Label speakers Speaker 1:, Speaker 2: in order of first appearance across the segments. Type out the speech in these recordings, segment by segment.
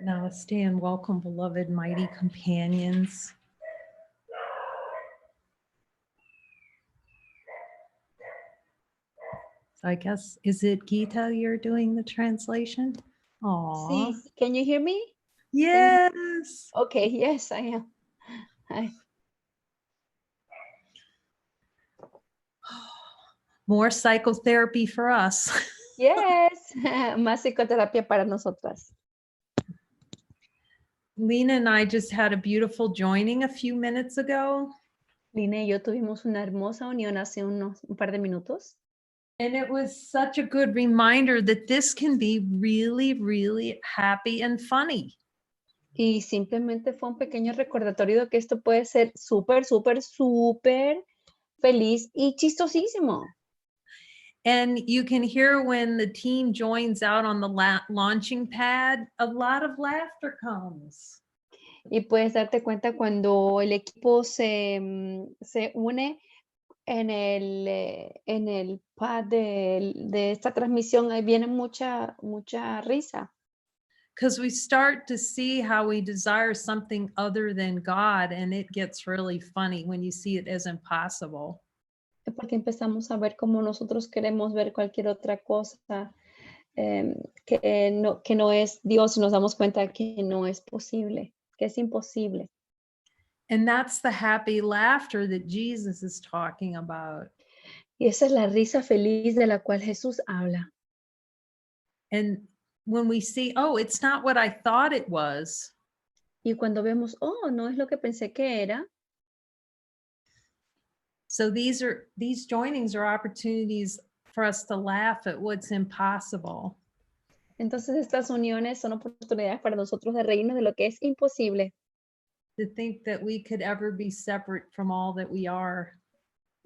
Speaker 1: Namaste and welcome, beloved mighty companions. So I guess, is it Gita you're doing the translation? Oh,
Speaker 2: Sí. Can you hear me?
Speaker 1: yes.
Speaker 2: Okay, yes, I am. Hi.
Speaker 1: More psychotherapy for us.
Speaker 2: Yes, más psicoterapia para nosotras.
Speaker 1: Lena and I just had a beautiful joining a few minutes ago.
Speaker 2: Lina y yo tuvimos una hermosa unión hace un par de minutos.
Speaker 1: And it was such a good reminder that this can be really, really happy and funny.
Speaker 2: Y simplemente fue un pequeño recordatorio de que esto puede ser súper, súper, súper feliz y chistosísimo.
Speaker 1: And you can hear when the team joins out on the launching pad, a lot of laughter comes.
Speaker 2: Y puedes darte cuenta cuando el equipo se une en el pad de esta transmisión, ahí viene mucha risa.
Speaker 1: Because we start to see how we desire something other than God, and it gets really funny when you see it as impossible.
Speaker 2: Porque empezamos a ver cómo nosotros queremos ver cualquier otra cosa que no es Dios y nos damos cuenta que no es posible, que es imposible.
Speaker 1: And that's the happy laughter that Jesus is talking about.
Speaker 2: Y esa es la risa feliz de la cual Jesús habla.
Speaker 1: And when we see, oh, it's not what I thought it was,
Speaker 2: Y cuando vemos, oh, no es lo que pensé que era.
Speaker 1: so these joinings are opportunities for us to laugh at what's impossible.
Speaker 2: Entonces estas uniones son oportunidades para nosotros de reírnos de lo que es imposible.
Speaker 1: To think that we could ever be separate from all that we are.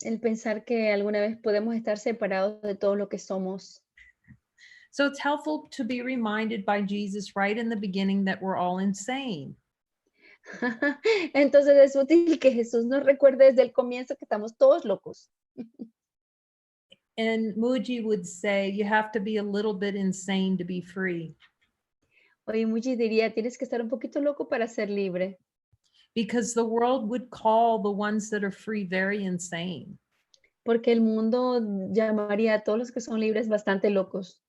Speaker 2: El pensar que alguna vez podemos estar separados de todo lo que somos.
Speaker 1: So it's helpful to be reminded by Jesus right in the beginning that we're all insane.
Speaker 2: Entonces es útil que Jesús nos recuerde desde el comienzo que estamos todos locos.
Speaker 1: And Muji would say, you have to be a little bit insane to be free.
Speaker 2: Hoy Muji diría, tienes que estar un poquito loco para ser libre.
Speaker 1: Because the world would call the ones that are free very insane.
Speaker 2: Porque el mundo llamaría a todos los que son libres bastante locos.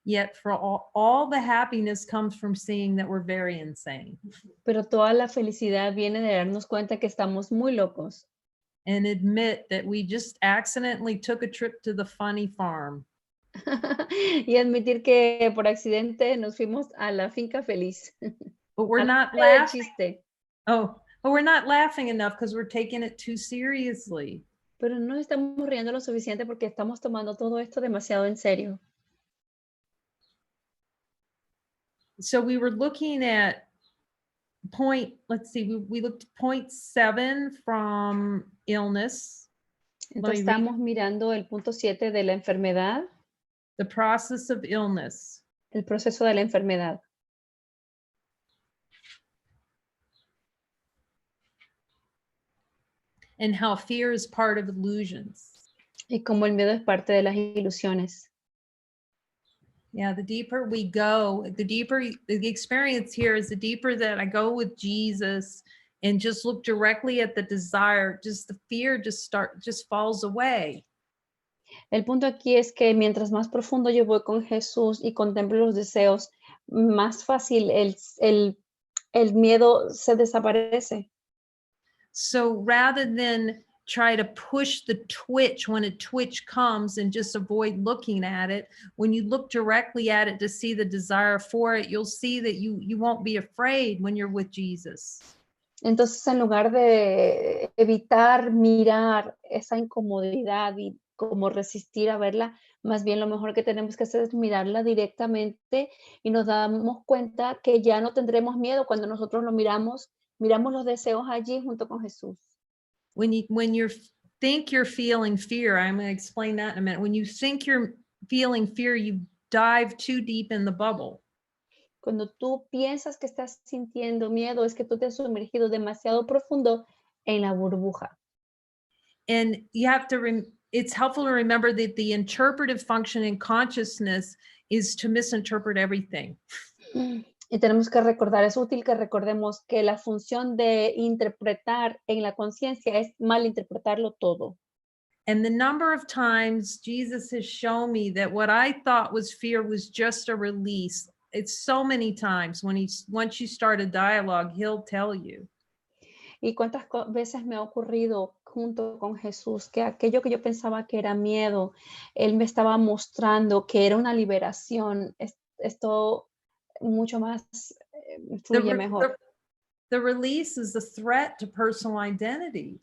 Speaker 1: Yet for all the happiness comes from seeing that we're very insane.
Speaker 2: Pero toda la felicidad viene de darnos cuenta que estamos muy locos.
Speaker 1: And admit that we just accidentally took a trip to the funny farm.
Speaker 2: Y admitir que por accidente nos fuimos a la finca feliz.
Speaker 1: But we're not
Speaker 2: Al
Speaker 1: laughing.
Speaker 2: chiste.
Speaker 1: Oh, but we're not laughing enough because we're taking it too seriously.
Speaker 2: Pero no estamos riendo lo suficiente porque estamos tomando todo esto demasiado en serio.
Speaker 1: So we were looking at let's see, we looked at point 7 from illness.
Speaker 2: Entonces estamos mirando el punto 7 de la enfermedad.
Speaker 1: The process of illness.
Speaker 2: El proceso de la enfermedad.
Speaker 1: And how fear is part of illusions.
Speaker 2: Y cómo el miedo es parte de las ilusiones.
Speaker 1: Yeah, the deeper we go, the experience here is the deeper that I go with Jesus and just look directly at the desire, just the fear just falls away.
Speaker 2: El punto aquí es que mientras más profundo yo voy con Jesús y contemplo los deseos, más fácil el miedo se desaparece.
Speaker 1: So rather than try to push the twitch when a twitch comes and just avoid looking at it, when you look directly at it to see the desire for it, you'll see that you won't be afraid when you're with Jesus.
Speaker 2: Entonces, en lugar de evitar mirar esa incomodidad y como resistir a verla, más bien lo mejor que tenemos que hacer es mirarla directamente y nos damos cuenta que ya no tendremos miedo cuando nosotros lo miramos los deseos allí junto con Jesús.
Speaker 1: When you think you're feeling fear, I'm going to explain that in a minute. When you think you're feeling fear, you dive too deep in the bubble.
Speaker 2: Cuando tú piensas que estás sintiendo miedo, es que tú te has sumergido demasiado profundo en la burbuja.
Speaker 1: And you have to it's helpful to remember that the interpretive function in consciousness is to misinterpret everything.
Speaker 2: Y tenemos que recordar, es útil que recordemos que la función de interpretar en la conciencia es malinterpretarlo todo.
Speaker 1: And the number of times Jesus has shown me that what I thought was fear was just a release. It's so many times when once you start a dialogue, he'll tell you.
Speaker 2: Y cuántas veces me ha ocurrido junto con Jesús que aquello que yo pensaba que era miedo, Él me estaba mostrando que era una liberación. Esto mucho más
Speaker 1: The,
Speaker 2: fluye
Speaker 1: re-
Speaker 2: mejor.
Speaker 1: the release is a threat to personal identity.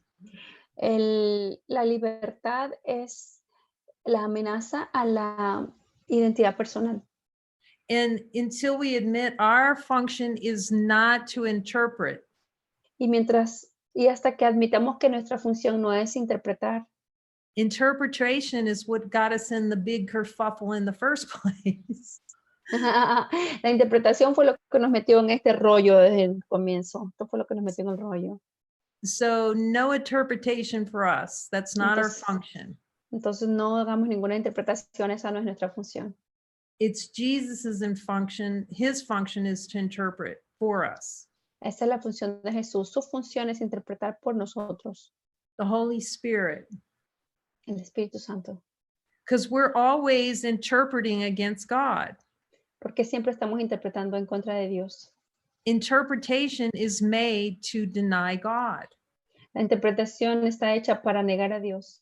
Speaker 2: La libertad es la amenaza a la identidad personal.
Speaker 1: And until we admit our function is not to interpret,
Speaker 2: Y hasta que admitamos que nuestra función no es interpretar.
Speaker 1: interpretation is what got us in the big kerfuffle in the first place.
Speaker 2: La interpretación fue lo que nos metió en este rollo desde el comienzo. Esto fue lo que nos metió en el rollo.
Speaker 1: So no interpretation for us. That's not our
Speaker 2: Entonces,
Speaker 1: function.
Speaker 2: entonces no hagamos ninguna interpretación, esa no es nuestra función.
Speaker 1: It's Jesus's function. His function is to interpret for us.
Speaker 2: Esa es la función de Jesús. Su función es interpretar por nosotros,
Speaker 1: The Holy Spirit.
Speaker 2: el Espíritu Santo.
Speaker 1: Because we're always interpreting against God.
Speaker 2: Porque siempre estamos interpretando en contra de Dios.
Speaker 1: Interpretation is made to deny God.
Speaker 2: La interpretación está hecha para negar a Dios.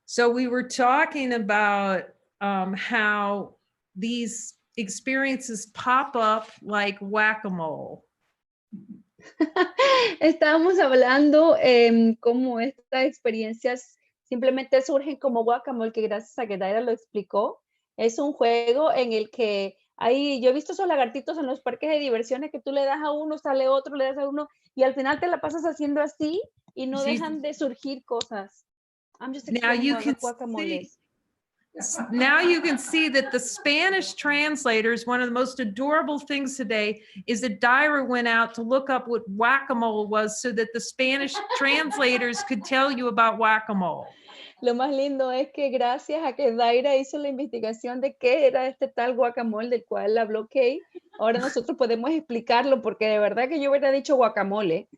Speaker 1: So we were talking about how these experiences pop up like whack-a-mole.
Speaker 2: Estábamos hablando cómo estas experiencias simplemente surgen como guacamole, que gracias a que Daira lo explicó. Es un juego en el que yo he visto esos lagartitos en los parques de diversiones que tú le das a uno, sale otro, le das a uno, y al final te la pasas haciendo así y no dejan de surgir cosas. I'm just explaining what guacamole is.
Speaker 1: Now you can see that the Spanish translators, one of the most adorable things today is that Daira went out to look up what whack-a-mole was so that the Spanish translators could tell you about whack-a-mole.
Speaker 2: Lo más lindo es que gracias a que Daira hizo la investigación de qué era este tal guacamole del cual habló Kay, ahora nosotros podemos explicarlo porque de verdad que yo hubiera dicho guacamole.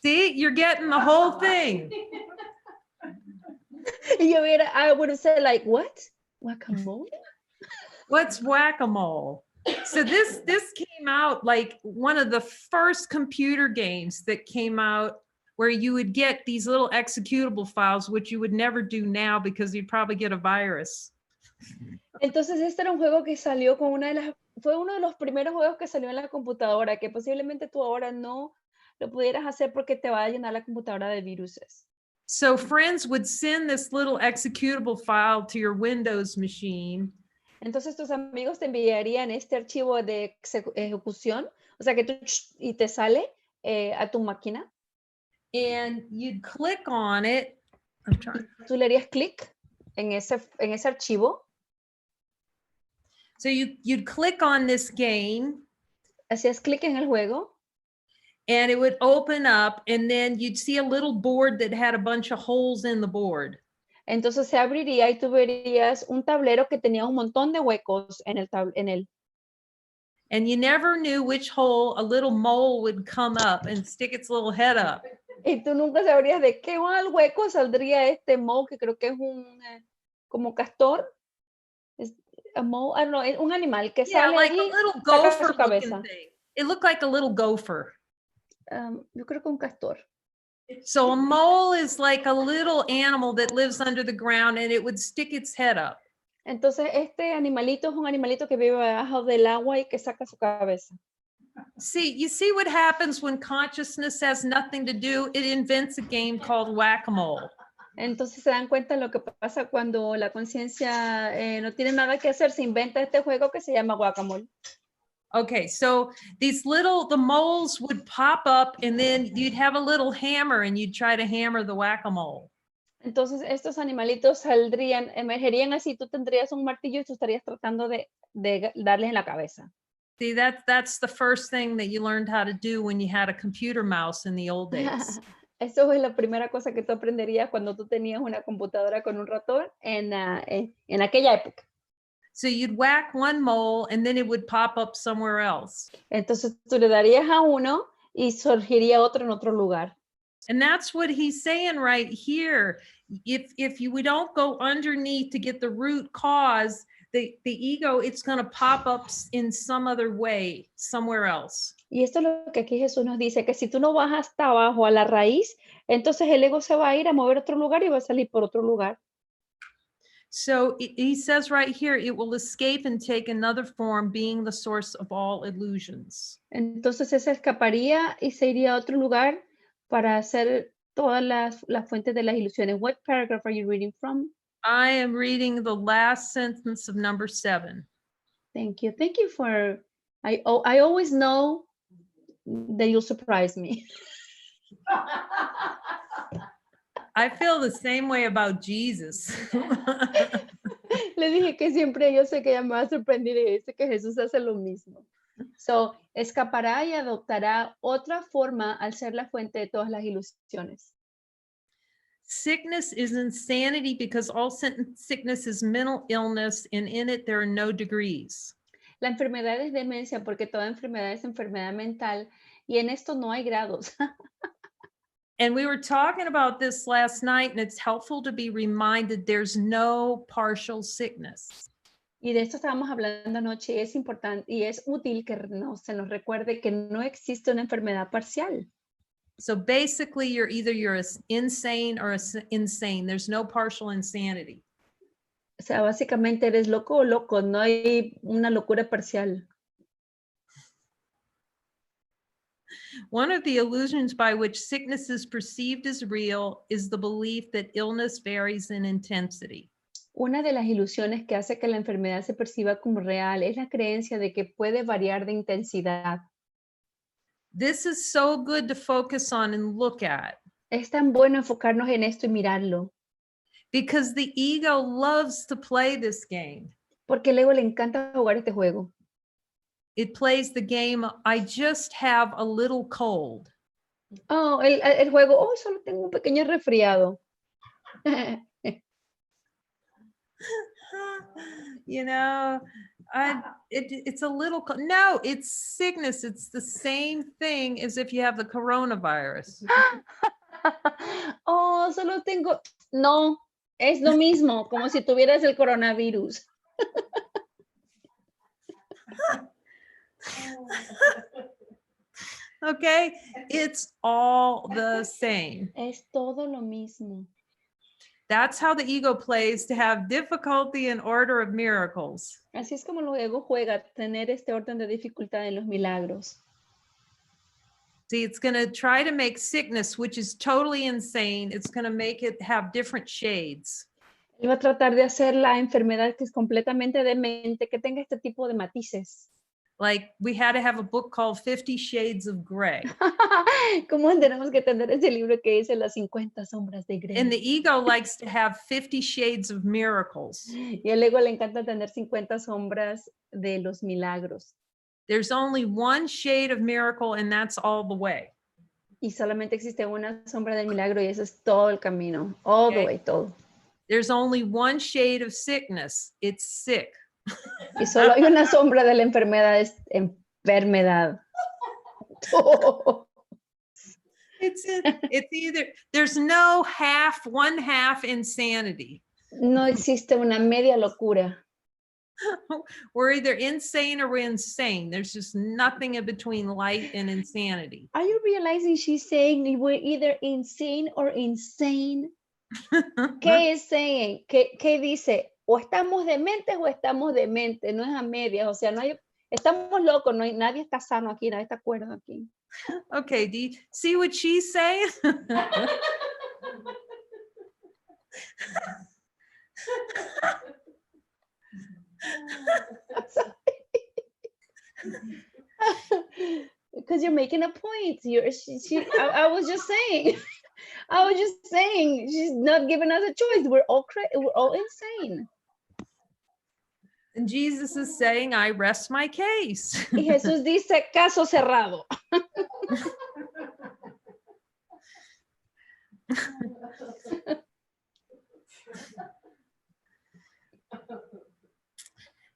Speaker 1: See, you're getting the whole thing.
Speaker 2: Y I would have said like, what? Guacamole?
Speaker 1: What's whack-a-mole? So this came out like one of the first computer games that came out where you would get these little executable files, which you would never do now because you'd probably get a virus.
Speaker 2: Entonces este era un juego que salió con fue uno de los primeros juegos que salió en la computadora, que posiblemente tú ahora no lo pudieras hacer porque te va a llenar la computadora de viruses.
Speaker 1: So friends would send this little executable file to your Windows machine.
Speaker 2: Entonces tus amigos te enviarían este archivo de ejecución, o sea que y te sale a tu máquina.
Speaker 1: And you'd click on it.
Speaker 2: Tú le harías clic en ese archivo.
Speaker 1: So you'd click on this game.
Speaker 2: Hacías clic en el juego.
Speaker 1: And it would open up, and then you'd see a little board that had a bunch of holes in the board.
Speaker 2: Entonces se abriría y tú verías un tablero que tenía un montón de huecos en él.
Speaker 1: And you never knew which hole a little mole would come up and stick its little head up.
Speaker 2: Y tú nunca sabrías de qué hueco saldría este mole, que creo que es como castor. A mole, I don't know, es un animal que sale
Speaker 1: like
Speaker 2: allí,
Speaker 1: a little
Speaker 2: saca
Speaker 1: gopher
Speaker 2: su cabeza.
Speaker 1: looking thing. It looked like a little gopher.
Speaker 2: Yo creo que un castor.
Speaker 1: So a mole is like a little animal that lives under the ground, and it would stick its head up.
Speaker 2: Entonces este animalito es un animalito que vive debajo del agua y que saca su cabeza.
Speaker 1: You see what happens when consciousness has nothing to do? It invents a game called whack-a-mole.
Speaker 2: Entonces se dan cuenta de lo que pasa cuando la conciencia no tiene nada que hacer, se inventa este juego que se llama guacamole.
Speaker 1: Okay, so the moles would pop up, and then you'd have a little hammer and you'd try to hammer the whack-a-mole.
Speaker 2: Entonces estos animalitos emergerían así, tú tendrías un martillo y tú estarías tratando de darles en la cabeza.
Speaker 1: See, that's the first thing that you learned how to do when you had a computer mouse in the old days.
Speaker 2: Eso es la primera cosa que tú aprenderías cuando tú tenías una computadora con un ratón en aquella época.
Speaker 1: So you'd whack one mole and then it would pop up somewhere else.
Speaker 2: Entonces tú le darías a uno y surgiría otro en otro lugar.
Speaker 1: And that's what he's saying right here. If we don't go underneath to get the root cause, the ego, it's going to pop up in some other way, somewhere else.
Speaker 2: Y esto es lo que aquí Jesús nos dice, que si tú no vas hasta abajo a la raíz, entonces el ego se va a ir a mover a otro lugar y va a salir por otro lugar.
Speaker 1: So he says right here, it will escape and take another form, being the source of all illusions.
Speaker 2: Entonces se escaparía y se iría a otro lugar para hacer todas las fuentes de las ilusiones. What paragraph are you reading from?
Speaker 1: I am reading the last sentence of number 7.
Speaker 2: Thank you. Thank you for, I always know that you'll surprise me.
Speaker 1: I feel the same way about Jesus.
Speaker 2: Le dije que siempre yo sé que ella me va a sorprender y dice que Jesús hace lo mismo. So, escapará y adoptará otra forma al ser la fuente de todas las ilusiones.
Speaker 1: Sickness is insanity because all sickness is mental illness, and in it there are no degrees.
Speaker 2: La enfermedad es demencia porque toda enfermedad es enfermedad mental y en esto no hay grados.
Speaker 1: And we were talking about this last night, and it's helpful to be reminded there's no partial sickness.
Speaker 2: Y de esto estábamos hablando anoche y es importante y es útil que se nos recuerde que no existe una enfermedad parcial.
Speaker 1: So basically, you're insane or insane. There's no partial insanity.
Speaker 2: O sea, básicamente eres loco o loco, no hay una locura parcial.
Speaker 1: One of the illusions by which sickness is perceived as real is the belief that illness varies in intensity.
Speaker 2: Una de las ilusiones que hace que la enfermedad se perciba como real es la creencia de que puede variar de intensidad.
Speaker 1: This is so good to focus on and look at.
Speaker 2: Es tan bueno enfocarnos en esto y mirarlo,
Speaker 1: Because the ego loves to play this game.
Speaker 2: porque el ego le encanta jugar este juego.
Speaker 1: It plays the game, I just have a little cold.
Speaker 2: Oh, el juego, oh, solo tengo un pequeño resfriado.
Speaker 1: You know, it's a little, no, it's sickness. It's the same thing as if you have the coronavirus.
Speaker 2: Oh, solo tengo, no, es lo mismo, como si tuvieras el coronavirus.
Speaker 1: Okay, it's all the same.
Speaker 2: Es todo lo mismo.
Speaker 1: That's how the ego plays to have difficulty in order of miracles.
Speaker 2: Así es como el ego juega, tener este orden de dificultad en los milagros.
Speaker 1: See, it's going to try to make sickness, which is totally insane, it's going to make it have different shades.
Speaker 2: Él va a tratar de hacer la enfermedad que es completamente demente, que tenga este tipo de matices.
Speaker 1: Like we had to have a book called 50 Shades of Grey.
Speaker 2: ¿Cómo tenemos que tener ese libro que dice las 50 sombras de Grey?
Speaker 1: And the ego likes to have 50 shades of miracles.
Speaker 2: Y al ego le encanta tener 50 sombras de los milagros.
Speaker 1: There's only one shade of miracle, and that's all the way.
Speaker 2: Y solamente existe una sombra del milagro y eso es todo el camino, all the
Speaker 1: Okay.
Speaker 2: way, todo.
Speaker 1: There's only one shade of sickness. It's sick.
Speaker 2: Y solo hay una sombra de la enfermedad, es enfermedad.
Speaker 1: It's either, there's no one half insanity.
Speaker 2: No existe una media locura.
Speaker 1: We're either insane or we're insane. There's just nothing in between light and insanity.
Speaker 2: Are you realizing she's saying we're either insane or insane? ¿Qué es saying? ¿Qué dice? O estamos dementes o estamos dementes, no es a medias, o sea, no hay, estamos locos, no hay, nadie está sano aquí, nadie está cuerdo aquí.
Speaker 1: Okay, do you see what she's saying?
Speaker 2: Because you're making a point. I was just saying. I was just saying, she's not giving us a choice. We're all insane.
Speaker 1: And Jesus is saying, I rest my case.
Speaker 2: Y Jesús dice, caso cerrado.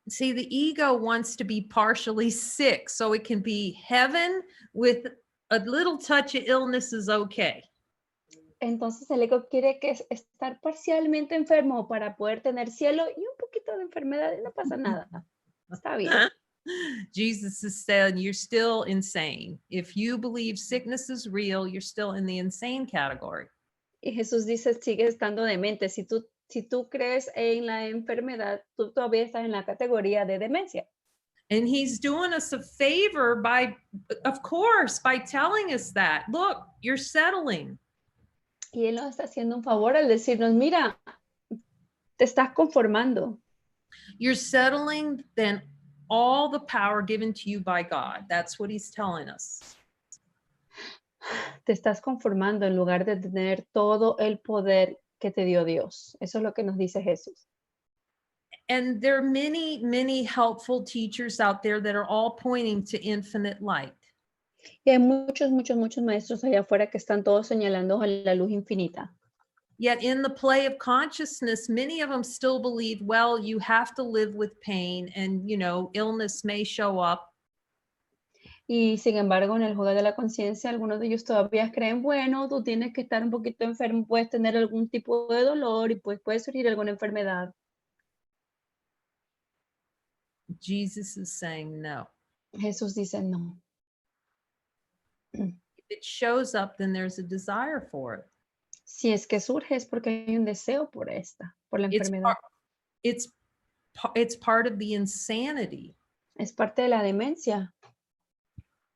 Speaker 1: See, the ego wants to be partially sick, so it can be heaven with a little touch of illness is okay.
Speaker 2: Entonces el ego quiere que estar parcialmente enfermo para poder tener cielo y un poquito de enfermedad y no pasa nada. Está bien.
Speaker 1: Jesus is saying you're still insane. If you believe sickness is real, you're still in the insane category.
Speaker 2: Y Jesús dice, sigue estando demente. Si tú crees en la enfermedad, tú todavía estás en la categoría de demencia.
Speaker 1: And he's doing us a favor by, of course, by telling us that. Look, you're settling.
Speaker 2: Y Él nos está haciendo un favor al decirnos, mira, te estás conformando.
Speaker 1: You're settling then all the power given to you by God. That's what he's telling us.
Speaker 2: Te estás conformando en lugar de tener todo el poder que te dio Dios. Eso es lo que nos dice Jesús.
Speaker 1: And there are many, many helpful teachers out there that are all pointing to infinite light.
Speaker 2: Y hay muchos, muchos, muchos maestros allá afuera que están todos señalando a la luz infinita.
Speaker 1: Yet in the play of consciousness, many of them still believe, well, you have to live with pain and, illness may show up.
Speaker 2: Y sin embargo, en el juego de la conciencia, algunos de ellos todavía creen, bueno, tú tienes que estar un poquito enfermo, puedes tener algún tipo de dolor y pues puede surgir alguna enfermedad.
Speaker 1: Jesus is saying no.
Speaker 2: Jesús dice, no.
Speaker 1: If it shows up, then there's a desire for it.
Speaker 2: Si es que surge es porque hay un deseo por la
Speaker 1: It's
Speaker 2: enfermedad.
Speaker 1: part, it's part of the insanity.
Speaker 2: Es parte de la demencia.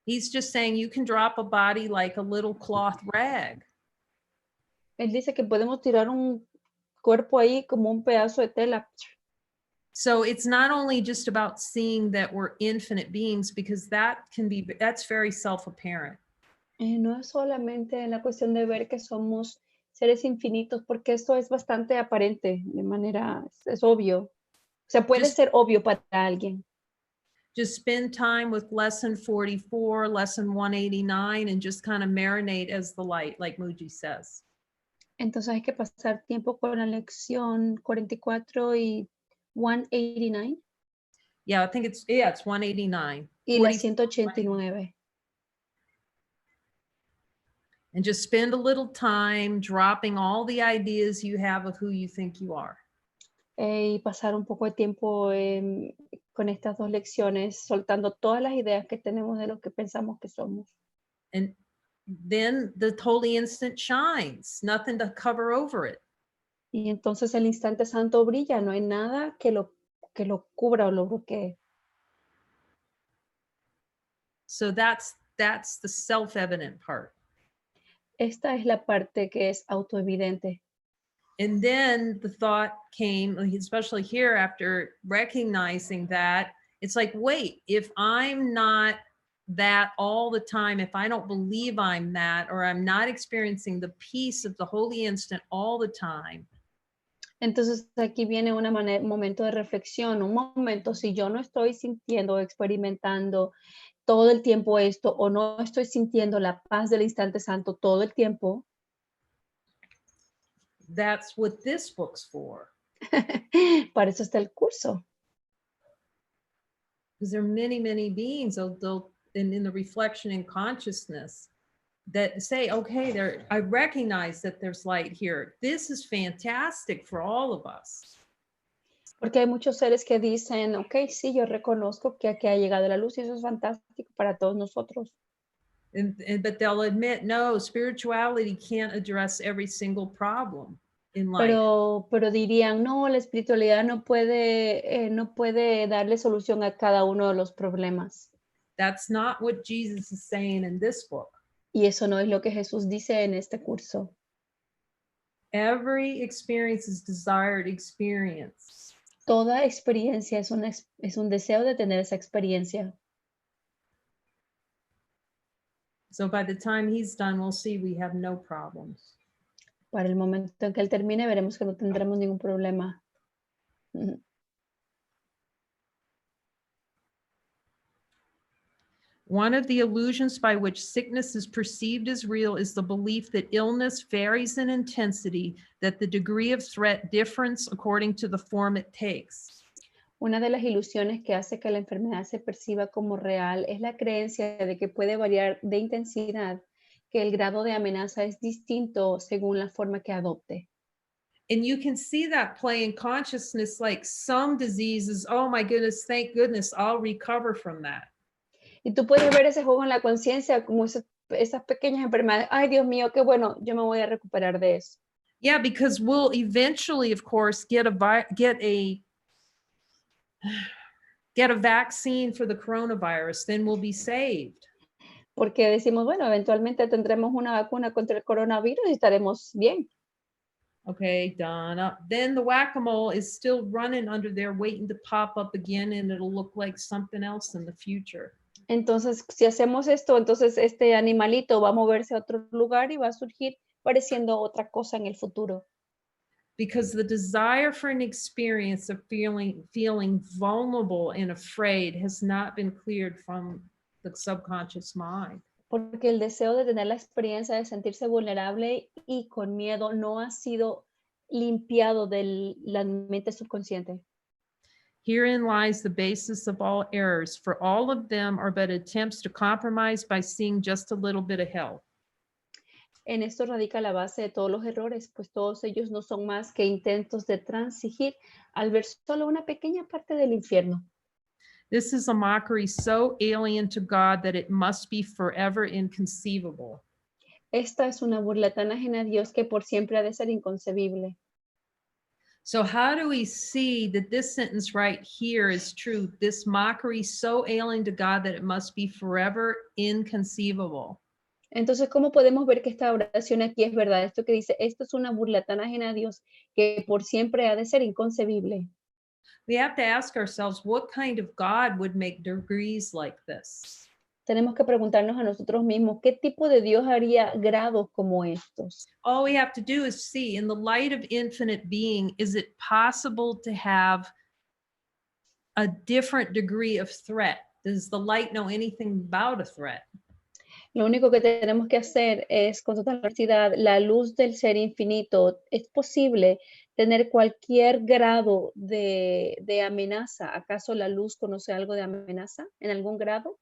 Speaker 1: He's just saying you can drop a body like a little cloth rag.
Speaker 2: Él dice que podemos tirar un cuerpo ahí como un pedazo de tela.
Speaker 1: So it's not only just about seeing that we're infinite beings, because that's very self-apparent.
Speaker 2: No es solamente la cuestión de ver que somos seres infinitos, porque esto es bastante aparente, de manera, es obvio. O sea, puede
Speaker 1: Just-
Speaker 2: ser obvio para alguien.
Speaker 1: Just spend time with lesson 44, lesson 189, and just kind of marinate as the light, like Muji says.
Speaker 2: Entonces hay que pasar tiempo con la lección 44 y 189
Speaker 1: Yeah, I think it's 189.
Speaker 2: y la
Speaker 1: 40
Speaker 2: 189.
Speaker 1: And just spend a little time dropping all the ideas you have of who you think you are.
Speaker 2: Y pasar un poco de tiempo con estas dos lecciones, soltando todas las ideas que tenemos de lo que pensamos que somos.
Speaker 1: And then the holy instant shines, nothing to cover over it.
Speaker 2: Y entonces el instante santo brilla, no hay nada que lo cubra o lo bloquee.
Speaker 1: So that's the self-evident part.
Speaker 2: Esta es la parte que es autoevidente.
Speaker 1: And then the thought came, especially here after recognizing that, it's like, wait, if I'm not that all the time, if I don't believe I'm that, or I'm not experiencing the peace of the holy instant all the time.
Speaker 2: Entonces aquí viene un momento de reflexión, un momento, si yo no estoy sintiendo o experimentando todo el tiempo esto, o no estoy sintiendo la paz del instante santo todo el tiempo,
Speaker 1: That's what this book's for.
Speaker 2: para eso está el curso.
Speaker 1: Because there are many, many beings in the reflection and consciousness that say, okay, I recognize that there's light here. This is fantastic for all of us.
Speaker 2: Porque hay muchos seres que dicen, ok, sí, yo reconozco que aquí ha llegado la luz y eso es fantástico para todos nosotros.
Speaker 1: But they'll admit, no, spirituality can't address every single problem in life.
Speaker 2: Pero dirían, no, la espiritualidad no puede darle solución a cada uno de los problemas.
Speaker 1: That's not what Jesus is saying in this book.
Speaker 2: Y eso no es lo que Jesús dice en este curso.
Speaker 1: Every experience is desired experience.
Speaker 2: Toda experiencia es un deseo de tener esa experiencia.
Speaker 1: So by the time he's done, we'll see we have no problems.
Speaker 2: Para el momento en que él termine, veremos que no tendremos ningún problema.
Speaker 1: One of the illusions by which sickness is perceived as real is the belief that illness varies in intensity, that the degree of threat differs according to the form it takes.
Speaker 2: Una de las ilusiones que hace que la enfermedad se perciba como real es la creencia de que puede variar de intensidad, que el grado de amenaza es distinto según la forma que adopte.
Speaker 1: And you can see that play in consciousness, like some diseases, oh my goodness, thank goodness, I'll recover from that.
Speaker 2: Y tú puedes ver ese juego en la conciencia como esas pequeñas enfermedades. Ay, Dios mío, qué bueno, yo me voy a recuperar de eso.
Speaker 1: Yeah, because we'll eventually, of course, get a vaccine for the coronavirus, then we'll be saved.
Speaker 2: Porque decimos, bueno, eventualmente tendremos una vacuna contra el coronavirus y estaremos bien.
Speaker 1: Okay, done. Then the whack-a-mole is still running under there waiting to pop up again, and it'll look like something else in the future.
Speaker 2: Entonces, si hacemos esto, entonces este animalito va a moverse a otro lugar y va a surgir pareciendo otra cosa en el futuro.
Speaker 1: Because the desire for an experience of feeling vulnerable and afraid has not been cleared from the subconscious mind.
Speaker 2: Porque el deseo de tener la experiencia de sentirse vulnerable y con miedo no ha sido limpiado de la mente subconsciente.
Speaker 1: Herein lies the basis of all errors, for all of them are but attempts to compromise by seeing just a little bit of hell.
Speaker 2: En esto radica la base de todos los errores, pues todos ellos no son más que intentos de transigir al ver solo una pequeña parte del infierno.
Speaker 1: This is a mockery so alien to God that it must be forever inconceivable.
Speaker 2: Esta es una burla tan ajena a Dios que por siempre ha de ser inconcebible.
Speaker 1: So how do we see that this sentence right here is true? This mockery so alien to God that it must be forever inconceivable.
Speaker 2: Entonces, ¿cómo podemos ver que esta oración aquí es verdad? Esto que dice, esto es una burla tan ajena a Dios que por siempre ha de ser inconcebible.
Speaker 1: We have to ask ourselves, what kind of God would make degrees like this?
Speaker 2: Tenemos que preguntarnos a nosotros mismos, ¿qué tipo de Dios haría grados como estos?
Speaker 1: All we have to do is see, in the light of infinite being, is it possible to have a different degree of threat? Does the light know anything about a threat?
Speaker 2: Lo único que tenemos que hacer es, con total honestidad, la luz del ser infinito. ¿Es posible tener cualquier grado de amenaza? ¿Acaso la luz conoce algo de amenaza en algún grado?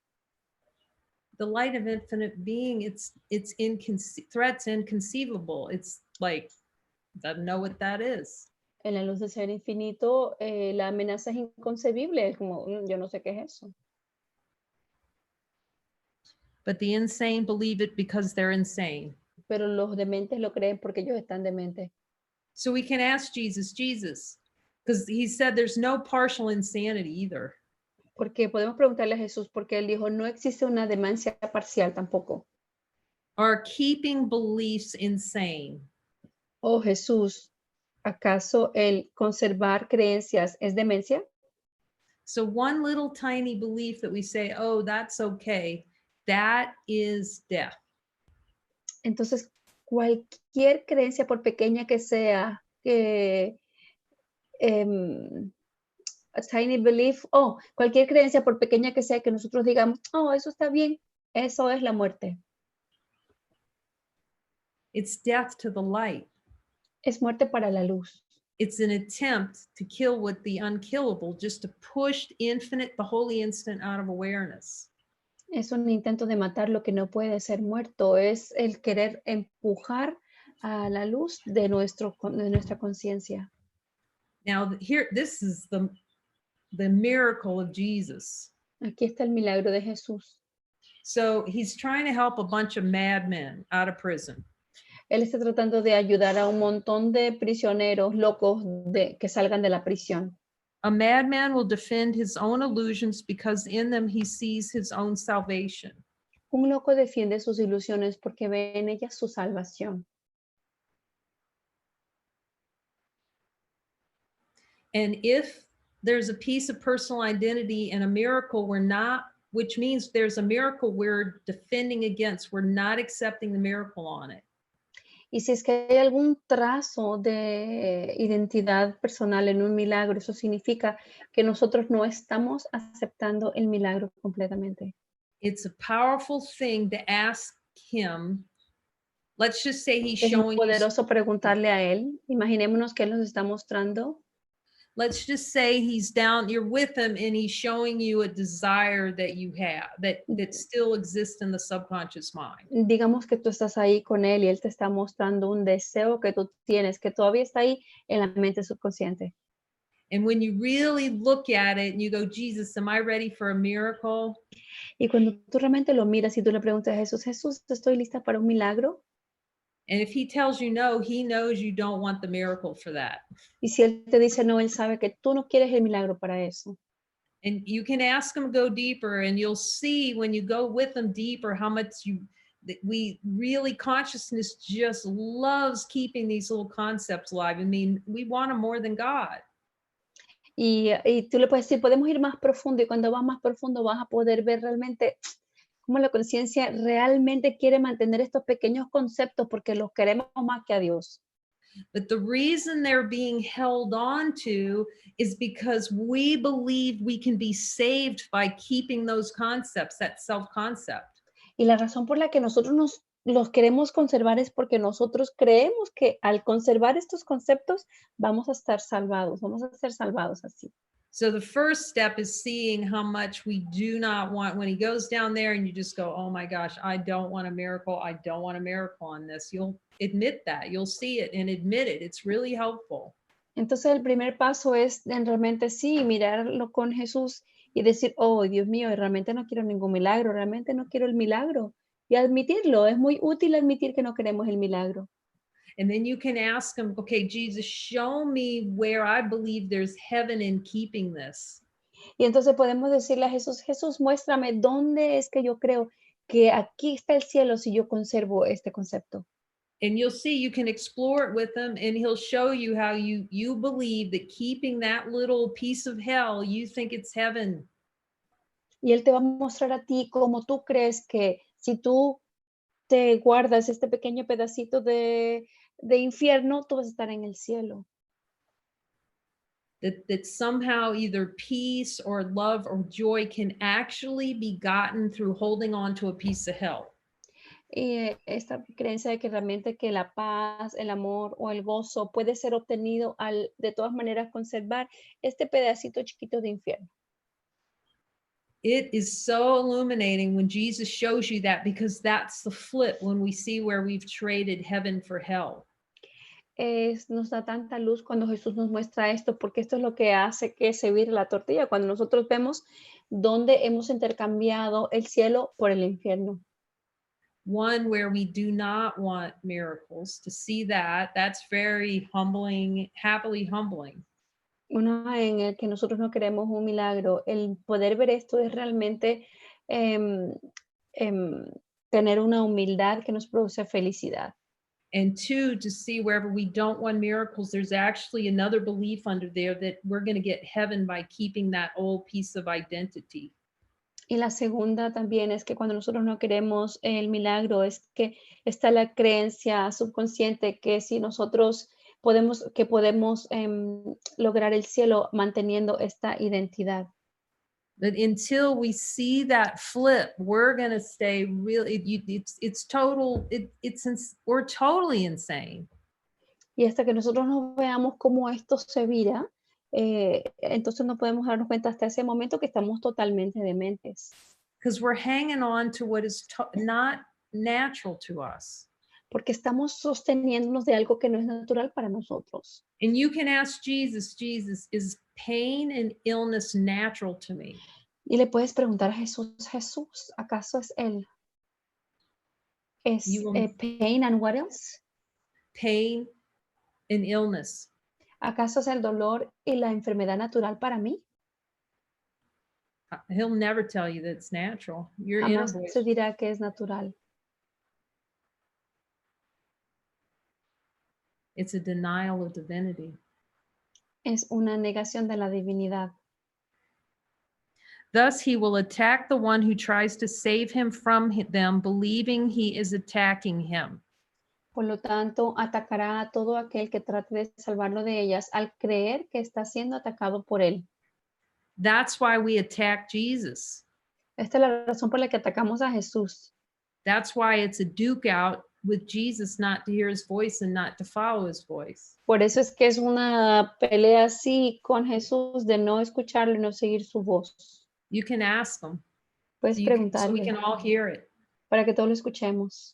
Speaker 1: The light of infinite being, threat's inconceivable. It's like, doesn't know what that is.
Speaker 2: En la luz del ser infinito, la amenaza es inconcebible. Es como, yo no sé qué es eso.
Speaker 1: But the insane believe it because they're insane.
Speaker 2: Pero los dementes lo creen porque ellos están dementes.
Speaker 1: So we can ask Jesus, because he said there's no partial insanity either.
Speaker 2: Porque podemos preguntarle a Jesús, porque él dijo, no existe una demencia parcial tampoco.
Speaker 1: Are keeping beliefs insane?
Speaker 2: Oh Jesús, ¿acaso el conservar creencias es demencia?
Speaker 1: So one little tiny belief that we say, oh, that's okay, that is death.
Speaker 2: Entonces, cualquier creencia, por pequeña que sea, a tiny belief, cualquier creencia, por pequeña que sea, que nosotros digamos, oh, eso está bien, eso es la muerte.
Speaker 1: It's death to the light.
Speaker 2: Es muerte para la luz.
Speaker 1: It's an attempt to kill what the unkillable, just to push the holy instant out of awareness.
Speaker 2: Es un intento de matar lo que no puede ser muerto. Es el querer empujar a la luz de nuestra conciencia.
Speaker 1: Now here, this is the miracle of Jesus.
Speaker 2: Aquí está el milagro de Jesús.
Speaker 1: So he's trying to help a bunch of madmen out of prison.
Speaker 2: Él está tratando de ayudar a un montón de prisioneros locos que salgan de la prisión.
Speaker 1: A madman will defend his own illusions because in them he sees his own salvation.
Speaker 2: Un loco defiende sus ilusiones porque ve en ellas su salvación.
Speaker 1: And if there's a piece of personal identity and a miracle which means there's a miracle we're defending against, we're not accepting the miracle on it.
Speaker 2: Y si es que hay algún trazo de identidad personal en un milagro, eso significa que nosotros no estamos aceptando el milagro completamente.
Speaker 1: It's a powerful thing to ask him. Let's just say he's
Speaker 2: Es muy
Speaker 1: showing you,
Speaker 2: poderoso preguntarle a Él. Imaginémonos que Él nos está mostrando.
Speaker 1: let's just say he's down, you're with him and he's showing you a desire that you have that still exists in the subconscious mind.
Speaker 2: Digamos que tú estás ahí con Él y Él te está mostrando un deseo que tú tienes, que todavía está ahí en la mente subconsciente.
Speaker 1: And when you really look at it and you go, Jesus, am I ready for a miracle?
Speaker 2: Y cuando tú realmente lo miras y tú le preguntas a Jesús, Jesús, ¿estoy lista para un milagro?
Speaker 1: And if he tells you no, he knows you don't want the miracle for that.
Speaker 2: Y si Él te dice no, Él sabe que tú no quieres el milagro para eso.
Speaker 1: And you can ask him to go deeper, and you'll see when you go with him deeper how much that we really, consciousness just loves keeping these little concepts alive. I mean, we want them more than God.
Speaker 2: Y tú le puedes decir, podemos ir más profundo y cuando vas más profundo vas a poder ver realmente cómo la conciencia realmente quiere mantener estos pequeños conceptos porque los queremos más que a Dios.
Speaker 1: But the reason they're being held on to is because we believe we can be saved by keeping those concepts, that self concept.
Speaker 2: Y la razón por la que nosotros los queremos conservar es porque nosotros creemos que al conservar estos conceptos vamos a estar salvados, vamos a ser salvados así.
Speaker 1: So the first step is seeing how much we do not want. When he goes down there and you just go, oh my gosh, I don't want a miracle. I don't want a miracle on this. You'll admit that. You'll see it and admit it. It's really helpful.
Speaker 2: Entonces el primer paso es en realmente sí, mirarlo con Jesús y decir, oh Dios mío, realmente no quiero ningún milagro, realmente no quiero el milagro. Y admitirlo, es muy útil admitir que no queremos el milagro.
Speaker 1: And then you can ask him, okay, Jesus, show me where I believe there's heaven in keeping this.
Speaker 2: Y entonces podemos decirle a Jesús, Jesús, muéstrame dónde es que yo creo que aquí está el cielo si yo conservo este concepto.
Speaker 1: And you'll see you can explore it with him and he'll show you how you believe that keeping that little piece of hell, you think it's heaven.
Speaker 2: Y Él te va a mostrar a ti cómo tú crees que si tú te guardas este pequeño pedacito de infierno, tú vas a estar en el cielo.
Speaker 1: That somehow either peace or love or joy can actually be gotten through holding on to a piece of hell.
Speaker 2: Y esta creencia de que realmente que la paz, el amor o el gozo puede ser obtenido al de todas maneras conservar este pedacito chiquito de infierno.
Speaker 1: It is so illuminating when Jesus shows you that, because that's the flip when we see where we've traded heaven for hell.
Speaker 2: Nos da tanta luz cuando Jesús nos muestra esto, porque esto es lo que hace que se vire la tortilla, cuando nosotros vemos dónde hemos intercambiado el cielo por el infierno.
Speaker 1: One where we do not want miracles, to see that, that's very humbling, happily humbling.
Speaker 2: Uno en el que nosotros no queremos un milagro, el poder ver esto es realmente em, em, tener una humildad que nos produce felicidad.
Speaker 1: And two, to see wherever we don't want miracles, there's actually another belief under there that we're going to get heaven by keeping that old piece of identity.
Speaker 2: Y la segunda también es que cuando nosotros no queremos el milagro, es que está la creencia subconsciente que si nosotros podemos lograr el cielo manteniendo esta identidad.
Speaker 1: But until we see that flip, we're going to stay really, it's total, we're totally insane.
Speaker 2: Y hasta que nosotros no veamos cómo esto se vira, entonces no podemos darnos cuenta hasta ese momento que estamos totalmente dementes.
Speaker 1: Because we're hanging on to what is not natural to us.
Speaker 2: Porque estamos sosteniéndonos de algo que no es natural para nosotros.
Speaker 1: And you can ask Jesus, Jesus, is pain and illness natural to me?
Speaker 2: Y le puedes preguntar a Jesús, Jesús, ¿acaso es pain and what else?
Speaker 1: Pain and illness.
Speaker 2: ¿Acaso es el dolor y la enfermedad natural para mí?
Speaker 1: He'll never tell you that it's natural. Your inner
Speaker 2: Jamás
Speaker 1: voice.
Speaker 2: se dirá que es natural.
Speaker 1: It's a denial of divinity.
Speaker 2: Es una negación de la divinidad.
Speaker 1: Thus, he will attack the one who tries to save him from them, believing he is attacking him.
Speaker 2: Por lo tanto, atacará a todo aquel que trate de salvarlo de ellas al creer que está siendo atacado por él.
Speaker 1: That's why we attack Jesus.
Speaker 2: Esta es la razón por la que atacamos a Jesús.
Speaker 1: That's why it's a duke out with Jesus not to hear his voice and not to follow his voice.
Speaker 2: Por eso es que es una pelea así con Jesús de no escucharlo y no seguir su voz.
Speaker 1: You can ask him
Speaker 2: Puedes
Speaker 1: so we
Speaker 2: preguntarle
Speaker 1: can all hear it.
Speaker 2: para que todos lo escuchemos.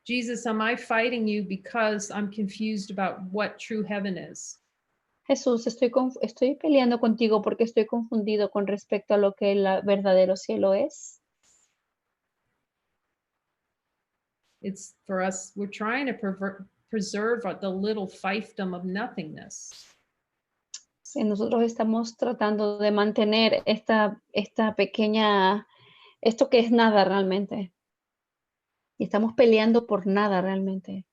Speaker 1: Jesus, am I fighting you because I'm confused about what true heaven is?
Speaker 2: Jesús, estoy peleando contigo porque estoy confundido con respecto a lo que el verdadero cielo es.
Speaker 1: It's for us, we're trying to preserve the little fiefdom of nothingness.
Speaker 2: Nosotros estamos tratando de mantener esta pequeña, esto que es nada realmente. Y estamos peleando por nada realmente.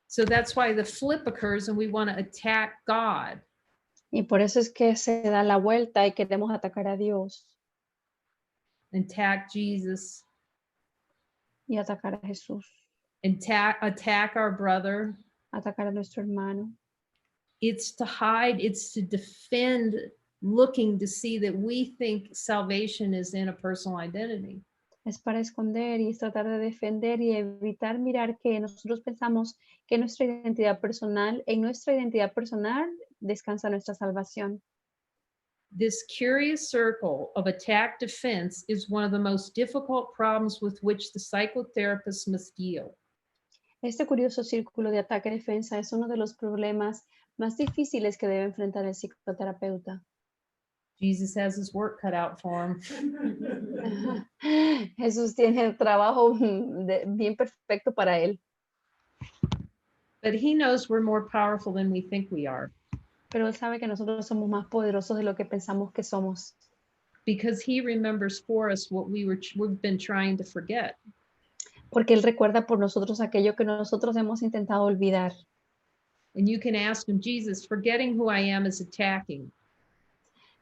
Speaker 1: So that's why the flip occurs and we want to attack God.
Speaker 2: Y por eso es que se da la vuelta y queremos atacar a Dios
Speaker 1: Attack Jesus,
Speaker 2: y atacar a Jesús,
Speaker 1: attack our brother.
Speaker 2: atacar a nuestro hermano.
Speaker 1: It's to hide, it's to defend, looking to see that we think salvation is in a personal identity.
Speaker 2: Es para esconder y es tratar de defender y evitar mirar que nosotros pensamos que nuestra identidad personal, en nuestra identidad personal descansa nuestra salvación.
Speaker 1: This curious circle of attack defense is one of the most difficult problems with which the psychotherapist must deal.
Speaker 2: Este curioso círculo de ataque-defensa es uno de los problemas más difíciles que debe enfrentar el psicoterapeuta.
Speaker 1: Jesus has his work cut out for him.
Speaker 2: Jesús tiene el trabajo bien perfecto para él,
Speaker 1: But he knows we're more powerful than we think we are
Speaker 2: pero él sabe que nosotros somos más poderosos de lo que pensamos que somos,
Speaker 1: because he remembers for us what we've been trying to forget.
Speaker 2: porque él recuerda por nosotros aquello que nosotros hemos intentado olvidar.
Speaker 1: And you can ask him, Jesus, forgetting who I am is attacking.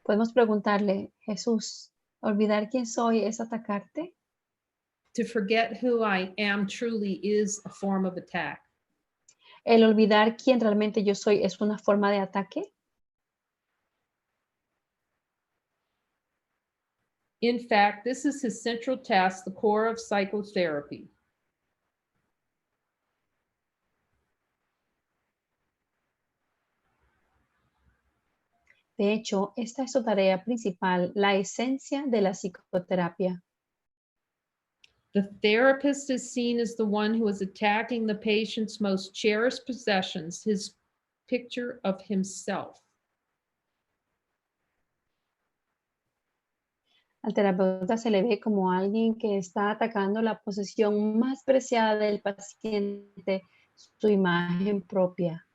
Speaker 2: Podemos preguntarle, Jesús, ¿olvidar quién soy es atacarte?
Speaker 1: To forget who I am truly is a form of attack.
Speaker 2: ¿El olvidar quién realmente yo soy es una forma de ataque?
Speaker 1: In fact, this is his central task, the core of psychotherapy.
Speaker 2: De hecho, esta es su tarea principal, la esencia de la psicoterapia.
Speaker 1: The therapist is seen as the one who is attacking the patient's most cherished possessions, his picture of himself.
Speaker 2: Al terapeuta se le ve como alguien que está atacando la posesión más preciada del paciente, su imagen propia.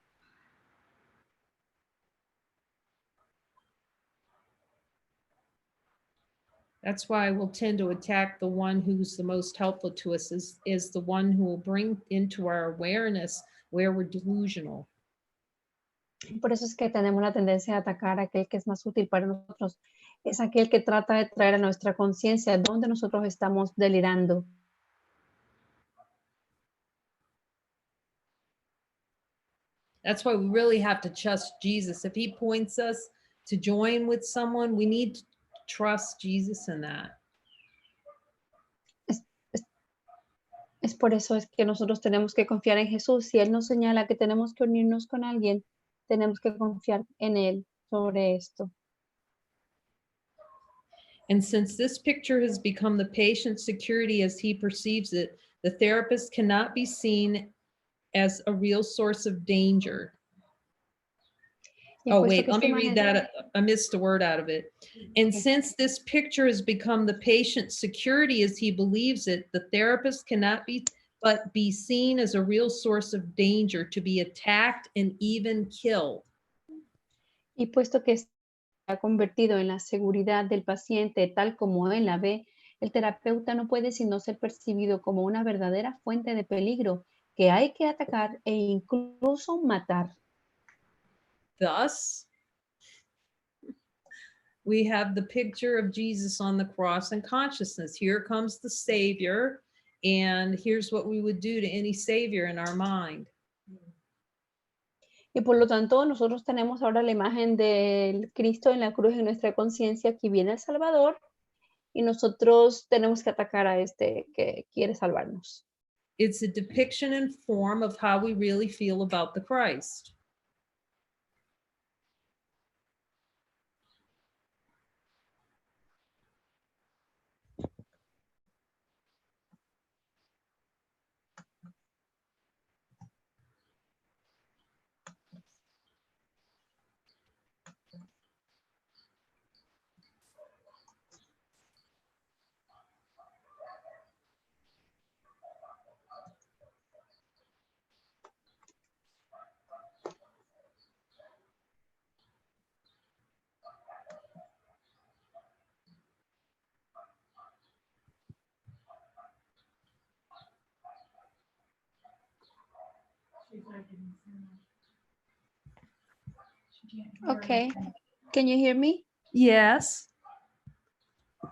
Speaker 1: That's why we'll tend to attack the one who's the most helpful to us is the one who will bring into our awareness where we're delusional.
Speaker 2: Por eso es que tenemos la tendencia a atacar a aquel que es más útil para nosotros. Es aquel que trata de traer a nuestra conciencia donde nosotros estamos delirando.
Speaker 1: That's why we really have to trust Jesus. If he points us to join with someone, we need to trust Jesus in that.
Speaker 2: Es por eso es que nosotros tenemos que confiar en Jesús. Si Él nos señala que tenemos que unirnos con alguien, tenemos que confiar en Él sobre esto.
Speaker 1: And since this picture has become the patient's security as he perceives it, the therapist cannot be seen as a real source of danger.
Speaker 2: Y
Speaker 1: Oh,
Speaker 2: puesto
Speaker 1: wait,
Speaker 2: que
Speaker 1: let
Speaker 2: esta
Speaker 1: me read
Speaker 2: imagen-
Speaker 1: that. I missed a word out of it. And
Speaker 2: Okay.
Speaker 1: since this picture has become the patient's security as he believes it, the therapist cannot be seen as a real source of danger to be attacked and even killed.
Speaker 2: Y puesto que se ha convertido en la seguridad del paciente tal como él la ve, el terapeuta no puede sino ser percibido como una verdadera fuente de peligro que hay que atacar e incluso matar.
Speaker 1: Thus, we have the picture of Jesus on the cross and consciousness. Here comes the Savior, and here's what we would do to any Savior in our mind.
Speaker 2: Y por lo tanto, nosotros tenemos ahora la imagen del Cristo en la cruz en nuestra conciencia. Aquí viene el Salvador y nosotros tenemos que atacar a este que quiere salvarnos.
Speaker 1: It's a depiction and form of how we really feel about the Christ.
Speaker 2: Okay, can you hear me?
Speaker 1: Yes.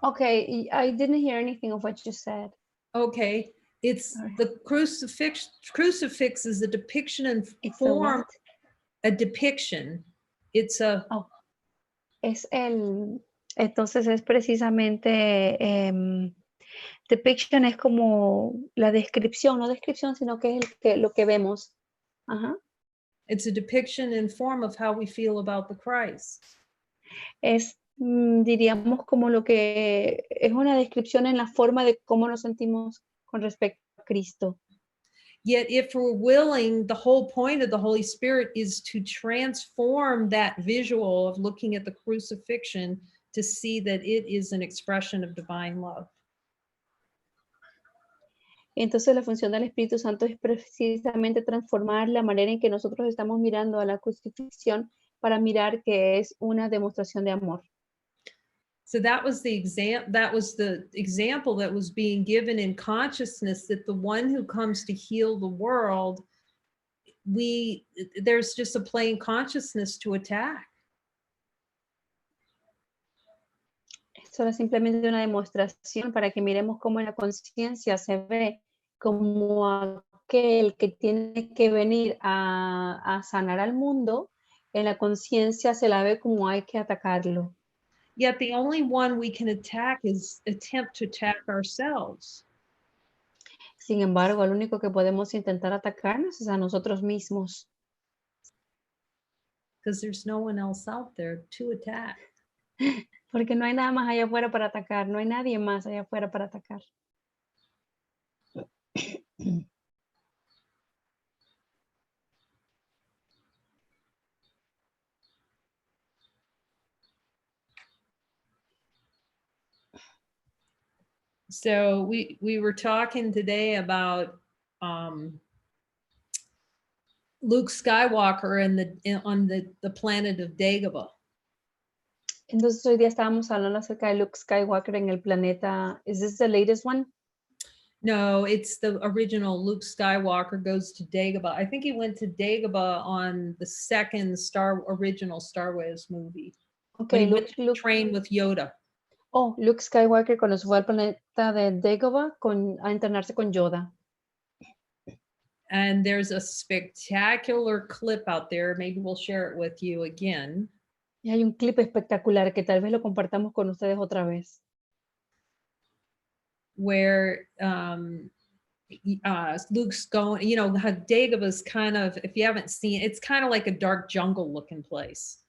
Speaker 2: Okay, I didn't hear anything of what you said.
Speaker 1: Okay. It's
Speaker 2: Sorry.
Speaker 1: the crucifix. Crucifix is a depiction and
Speaker 2: It's a
Speaker 1: form.
Speaker 2: what?
Speaker 1: A depiction. It's a
Speaker 2: Entonces es precisamente, depiction es como la descripción, no descripción, sino que es lo que vemos. Ajá.
Speaker 1: it's a depiction and form of how we feel about the Christ.
Speaker 2: Es, diríamos como lo que es una descripción en la forma de cómo nos sentimos con respecto a Cristo.
Speaker 1: Yet, if we're willing, the whole point of the Holy Spirit is to transform that visual of looking at the crucifixion to see that it is an expression of divine love.
Speaker 2: Entonces la función del Espíritu Santo es precisamente transformar la manera en que nosotros estamos mirando a la crucifixión para mirar que es una demostración de amor.
Speaker 1: So that was the example that was being given in consciousness, that the one who comes to heal the world, there's just a plain consciousness to attack.
Speaker 2: Esto era simplemente una demostración para que miremos cómo en la conciencia se ve como aquel que tiene que venir a sanar al mundo, en la conciencia se la ve como hay que atacarlo.
Speaker 1: Yet the only one we can attack is attempt to attack ourselves.
Speaker 2: Sin embargo, lo único que podemos intentar atacarnos es a nosotros mismos,
Speaker 1: Because there's no one else out there to attack.
Speaker 2: porque no hay nada más allá afuera para atacar, no hay nadie más allá afuera para atacar.
Speaker 1: So we were talking today about Luke Skywalker on the planet of Dagobah.
Speaker 2: Entonces hoy día estábamos hablando acerca de Luke Skywalker en el planeta. Is this the latest one?
Speaker 1: No, it's the original. Luke Skywalker goes to Dagobah. I think he went to Dagobah on the second original Star Wars movie.
Speaker 2: Okay,
Speaker 1: When he went to train with Yoda.
Speaker 2: Oh, Luke Skywalker cuando se fue al planeta de Dagobah a internarse con Yoda.
Speaker 1: And there's a spectacular clip out there. Maybe we'll share it with you again.
Speaker 2: Y hay un clip espectacular que tal vez lo compartamos con ustedes otra vez.
Speaker 1: Where Luke's going, Dagobah's kind of, if you haven't seen, it's kind of like a dark jungle looking place.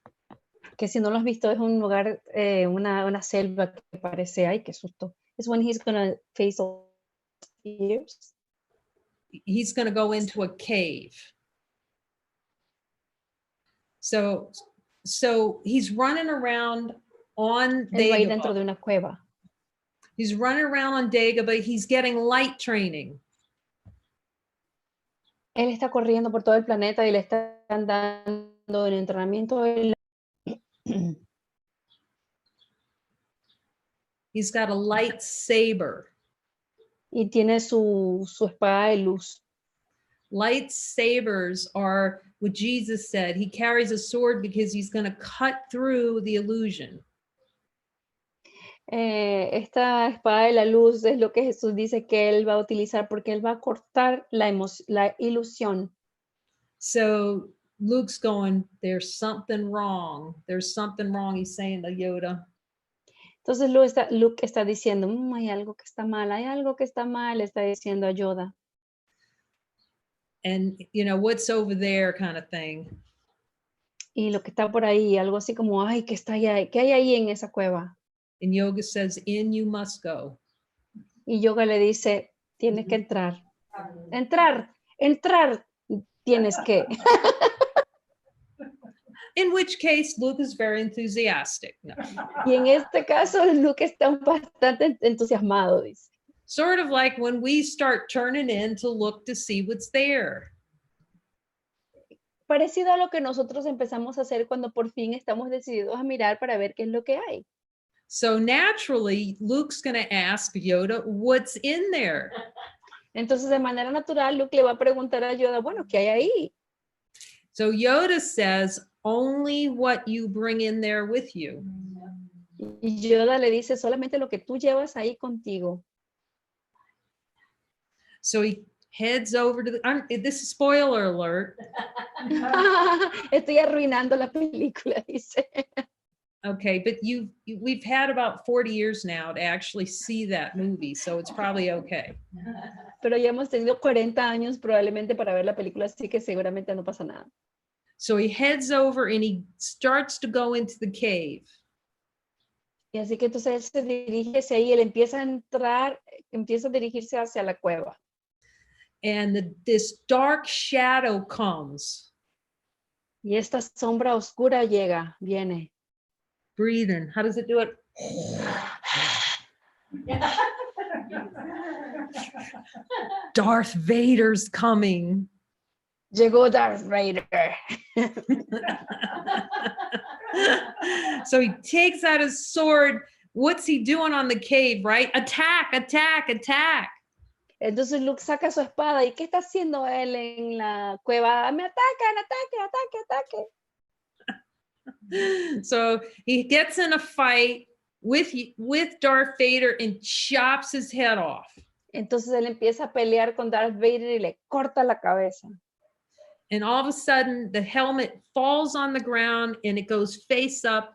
Speaker 2: Que si no lo has visto es un lugar, una selva que parece, ay, qué susto. It's when he's gonna face all fears.
Speaker 1: He's going to go into a cave. So he's running around on
Speaker 2: Él va ahí dentro
Speaker 1: Dagobah.
Speaker 2: de una cueva.
Speaker 1: He's running around on Dagobah. He's getting light training.
Speaker 2: Él está corriendo por todo el planeta y le están dando el entrenamiento.
Speaker 1: He's got a lightsaber.
Speaker 2: Y tiene su espada de luz.
Speaker 1: Lightsabers are what Jesus said. He carries a sword because he's going to cut through the illusion.
Speaker 2: Esta espada de la luz es lo que Jesús dice que él va a utilizar porque él va a cortar la ilusión.
Speaker 1: So Luke's going, there's something wrong. There's something wrong, he's saying to Yoda.
Speaker 2: Entonces Luke está diciendo, hay algo que está mal, hay algo que está mal, está diciendo a Yoda.
Speaker 1: And, what's over there kind of thing.
Speaker 2: Y lo que está por ahí, algo así como, ay, ¿qué hay ahí en esa cueva?
Speaker 1: And Yoga says, in you must go.
Speaker 2: Y Yoga le dice, tienes que entrar. Entrar, tienes que.
Speaker 1: In which case, Luke is very enthusiastic. No.
Speaker 2: Y en este caso, Luke está bastante entusiasmado, dice.
Speaker 1: Sort of like when we start turning in to look to see what's there.
Speaker 2: Parecido a lo que nosotros empezamos a hacer cuando por fin estamos decididos a mirar para ver qué es lo que hay.
Speaker 1: So naturally, Luke's going to ask Yoda, what's in there?
Speaker 2: Entonces, de manera natural, Luke le va a preguntar a Yoda, bueno, ¿qué hay ahí?
Speaker 1: So Yoda says, only what you bring in there with you.
Speaker 2: Y Yoda le dice, solamente lo que tú llevas ahí contigo.
Speaker 1: So he heads over to this is spoiler alert.
Speaker 2: Estoy arruinando la película, dice.
Speaker 1: Okay, but we've had about 40 years now to actually see that movie, so it's probably okay.
Speaker 2: Pero ya hemos tenido 40 años probablemente para ver la película, así que seguramente no pasa nada.
Speaker 1: So he heads over and he starts to go into the cave.
Speaker 2: Y así que entonces él se dirige hacia ahí, él empieza a entrar, empieza a dirigirse hacia la cueva.
Speaker 1: And this dark shadow comes.
Speaker 2: Y esta sombra oscura viene.
Speaker 1: Breathing. How does it do it? Darth Vader's coming.
Speaker 2: Llegó Darth Vader.
Speaker 1: So he takes out his sword. What's he doing on the cave, right? Attack, attack, attack.
Speaker 2: Entonces Luke saca su espada. ¿Y qué está haciendo él en la cueva? Me atacan, ataque.
Speaker 1: So he gets in a fight with Darth Vader and chops his head off.
Speaker 2: Entonces él empieza a pelear con Darth Vader y le corta la cabeza.
Speaker 1: And all of a sudden, the helmet falls on the ground and it goes face up,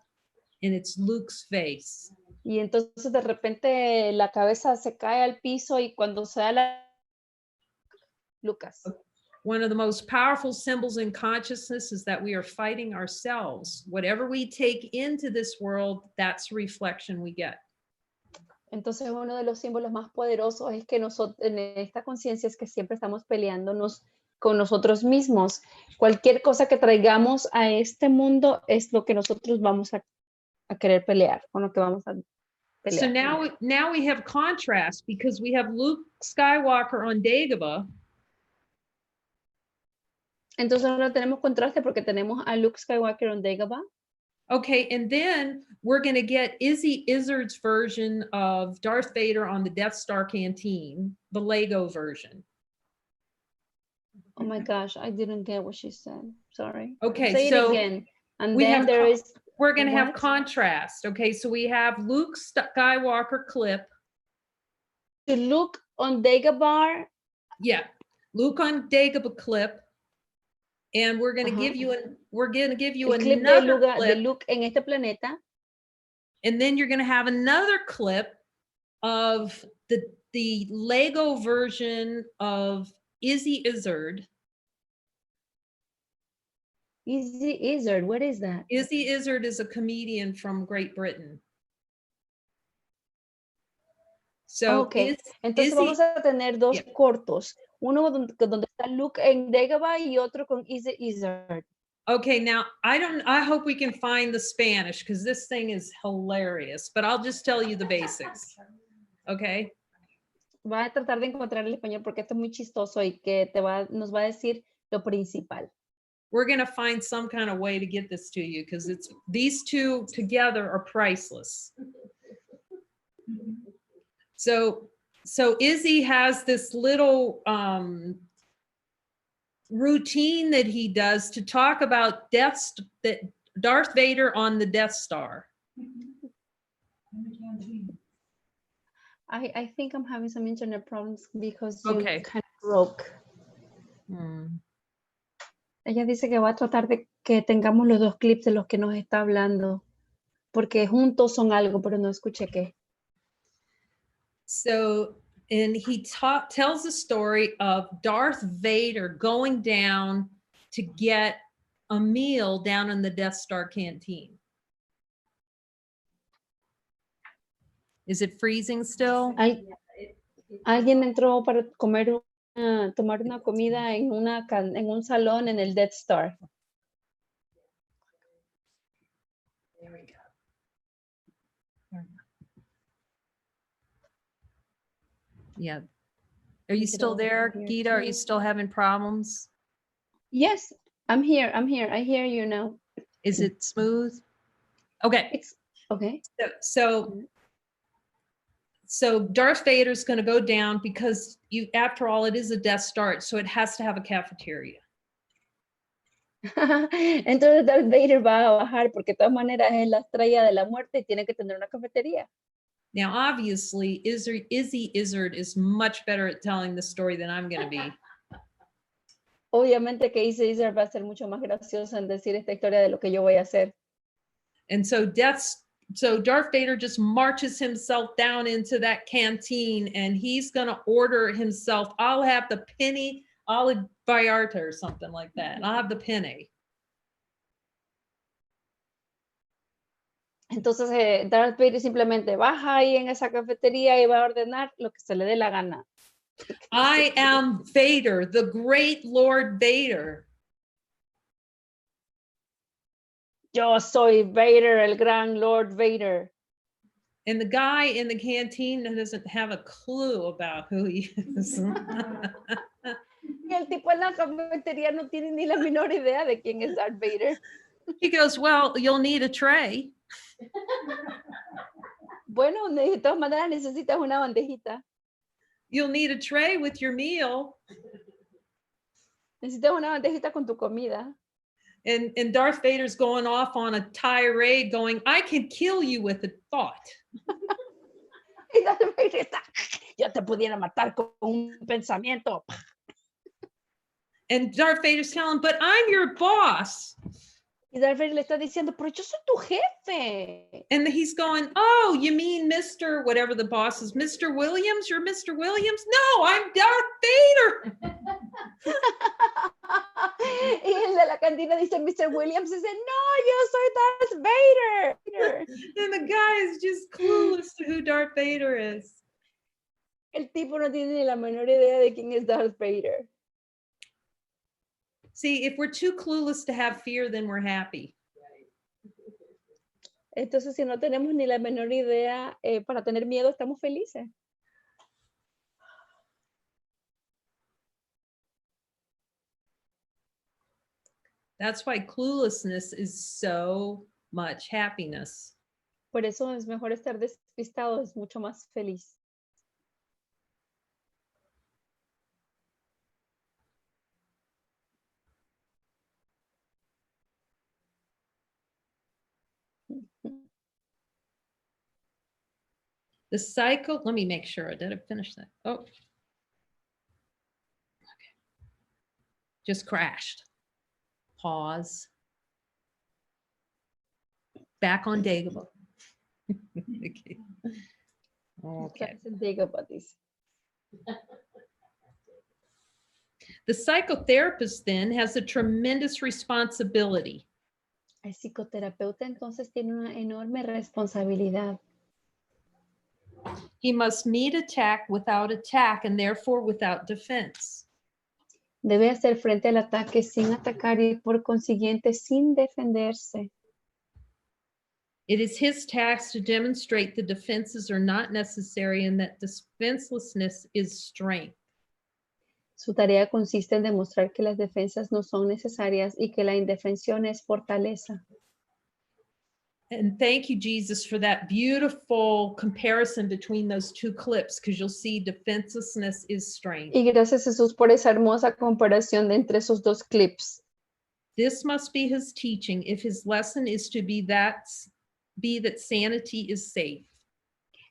Speaker 1: and it's Luke's face.
Speaker 2: Y entonces de repente la cabeza se cae al piso y cuando se da Lucas.
Speaker 1: One of the most powerful symbols in consciousness is that we are fighting ourselves. Whatever we take into this world, that's the reflection we get.
Speaker 2: Entonces uno de los símbolos más poderosos es que nosotros en esta conciencia es que siempre estamos peleándonos con nosotros mismos. Cualquier cosa que traigamos a este mundo es lo que nosotros vamos a querer pelear, con lo que vamos a pelear.
Speaker 1: So now we have contrast because we have Luke Skywalker on Dagobah.
Speaker 2: Entonces ahora tenemos contraste porque tenemos a Luke Skywalker on Dagobah.
Speaker 1: Okay, and then we're going to get Izzy Izzard's version of Darth Vader on the Death Star canteen, the Lego version.
Speaker 2: Oh my gosh, I didn't get what she said. Sorry.
Speaker 1: Okay,
Speaker 2: say
Speaker 1: so
Speaker 2: it again. And
Speaker 1: we
Speaker 2: then
Speaker 1: have
Speaker 2: there is
Speaker 1: we're going to have
Speaker 2: what?
Speaker 1: contrast. Okay, so we have Luke Skywalker clip.
Speaker 2: To Luke on Dagobah.
Speaker 1: Yeah, Luke on Dagobah clip. And we're going to give you
Speaker 2: El clip
Speaker 1: another
Speaker 2: de Luke en este planeta.
Speaker 1: And then you're going to have another clip of the Lego version of Izzy Izzard.
Speaker 2: Izzy Izzard, what is that?
Speaker 1: Izzy Izzard is a comedian from Great Britain. So
Speaker 2: okay. Entonces vamos a tener dos cortos. Uno donde está Luke en Dagobah y otro con Izzy Izzard.
Speaker 1: Okay, now I hope we can find the Spanish because this thing is hilarious, but I'll just tell you the basics. Okay.
Speaker 2: Va a tratar de encontrar el español porque esto es muy chistoso y que nos va a decir lo principal.
Speaker 1: We're going to find some kind of way to get this to you because these two together are priceless. So Izzy has this little routine that he does to talk about Darth Vader on the Death Star.
Speaker 2: I think I'm having some internet problems because you
Speaker 1: Okay.
Speaker 2: kind of broke. Ella dice que va a tratar de que tengamos los dos clips de los que nos está hablando porque juntos son algo, pero no escuché qué.
Speaker 1: So, and he tells a story of Darth Vader going down to get a meal down in the Death Star canteen. Is it freezing still?
Speaker 2: Alguien entró para tomar una comida en en un salón en el Death Star.
Speaker 1: There we go. Yeah. Are you still there, Gita? Are you still having problems?
Speaker 2: Yes, I'm here. I hear you now.
Speaker 1: Is it smooth? Okay.
Speaker 2: It's okay.
Speaker 1: So Darth Vader's going to go down because after all, it is a Death Star, so it has to have a cafeteria.
Speaker 2: Entonces Darth Vader va a bajar porque de todas maneras es la estrella de la muerte y tiene que tener una cafetería.
Speaker 1: Now, obviously, Izzy Izzard is much better at telling the story than I'm going to be.
Speaker 2: Obviamente que Izzy Izzard va a ser mucho más gracioso en decir esta historia de lo que yo voy a hacer.
Speaker 1: And so Darth Vader just marches himself down into that canteen and he's going to order himself, I'll have the penny olive Vallarta or something like that. I'll have the penne.
Speaker 2: Entonces Darth Vader simplemente baja ahí en esa cafetería y va a ordenar lo que se le dé la gana.
Speaker 1: I am Vader, the great Lord Vader.
Speaker 2: Yo soy Vader, el gran Lord Vader.
Speaker 1: And the guy in the canteen doesn't have a clue about who he is.
Speaker 2: Y el tipo en la cafetería no tiene ni la menor idea de quién es Darth Vader.
Speaker 1: He goes, well, you'll need a tray.
Speaker 2: Bueno, de todas maneras necesitas una bandejita.
Speaker 1: You'll need a tray with your meal.
Speaker 2: Necesitas una bandejita con tu comida.
Speaker 1: And Darth Vader's going off on a tirade going, I can kill you with a thought.
Speaker 2: Y Darth Vader está, yo te pudiera matar con un pensamiento.
Speaker 1: And Darth Vader's telling him, but I'm your boss.
Speaker 2: Y Darth Vader le está diciendo, pero yo soy tu jefe.
Speaker 1: And he's going, oh, you mean Mr. whatever the boss is, Mr. Williams? You're Mr. Williams? No, I'm Darth Vader.
Speaker 2: Y el de la cantina dice, Mr. Williams, dice, no, yo soy Darth Vader.
Speaker 1: And the guy is just clueless to who Darth Vader is.
Speaker 2: El tipo no tiene ni la menor idea de quién es Darth Vader.
Speaker 1: See, if we're too clueless to have fear, then we're happy.
Speaker 2: Entonces, si no tenemos ni la menor idea para tener miedo, estamos felices.
Speaker 1: That's why cluelessness is so much happiness.
Speaker 2: Por eso es mejor estar despistado, es mucho más feliz.
Speaker 1: The cycle, let me make sure, did I finish that? Oh. Okay. Just crashed. Pause. Back on Dagobah. Okay. Okay. The psychotherapist then has a tremendous responsibility.
Speaker 2: El psicoterapeuta entonces tiene una enorme responsabilidad.
Speaker 1: He must meet attack without attack and therefore without defense.
Speaker 2: Debe hacer frente al ataque sin atacar y por consiguiente sin defenderse.
Speaker 1: It is his task to demonstrate the defenses are not necessary and that defenselessness is strength.
Speaker 2: Su tarea consiste en demostrar que las defensas no son necesarias y que la indefensión es fortaleza.
Speaker 1: And thank you, Jesus, for that beautiful comparison between those two clips, because you'll see defenselessness is strength.
Speaker 2: Y gracias Jesús por esa hermosa comparación de entre esos dos clips.
Speaker 1: This must be his teaching if his lesson is to be that sanity is safe.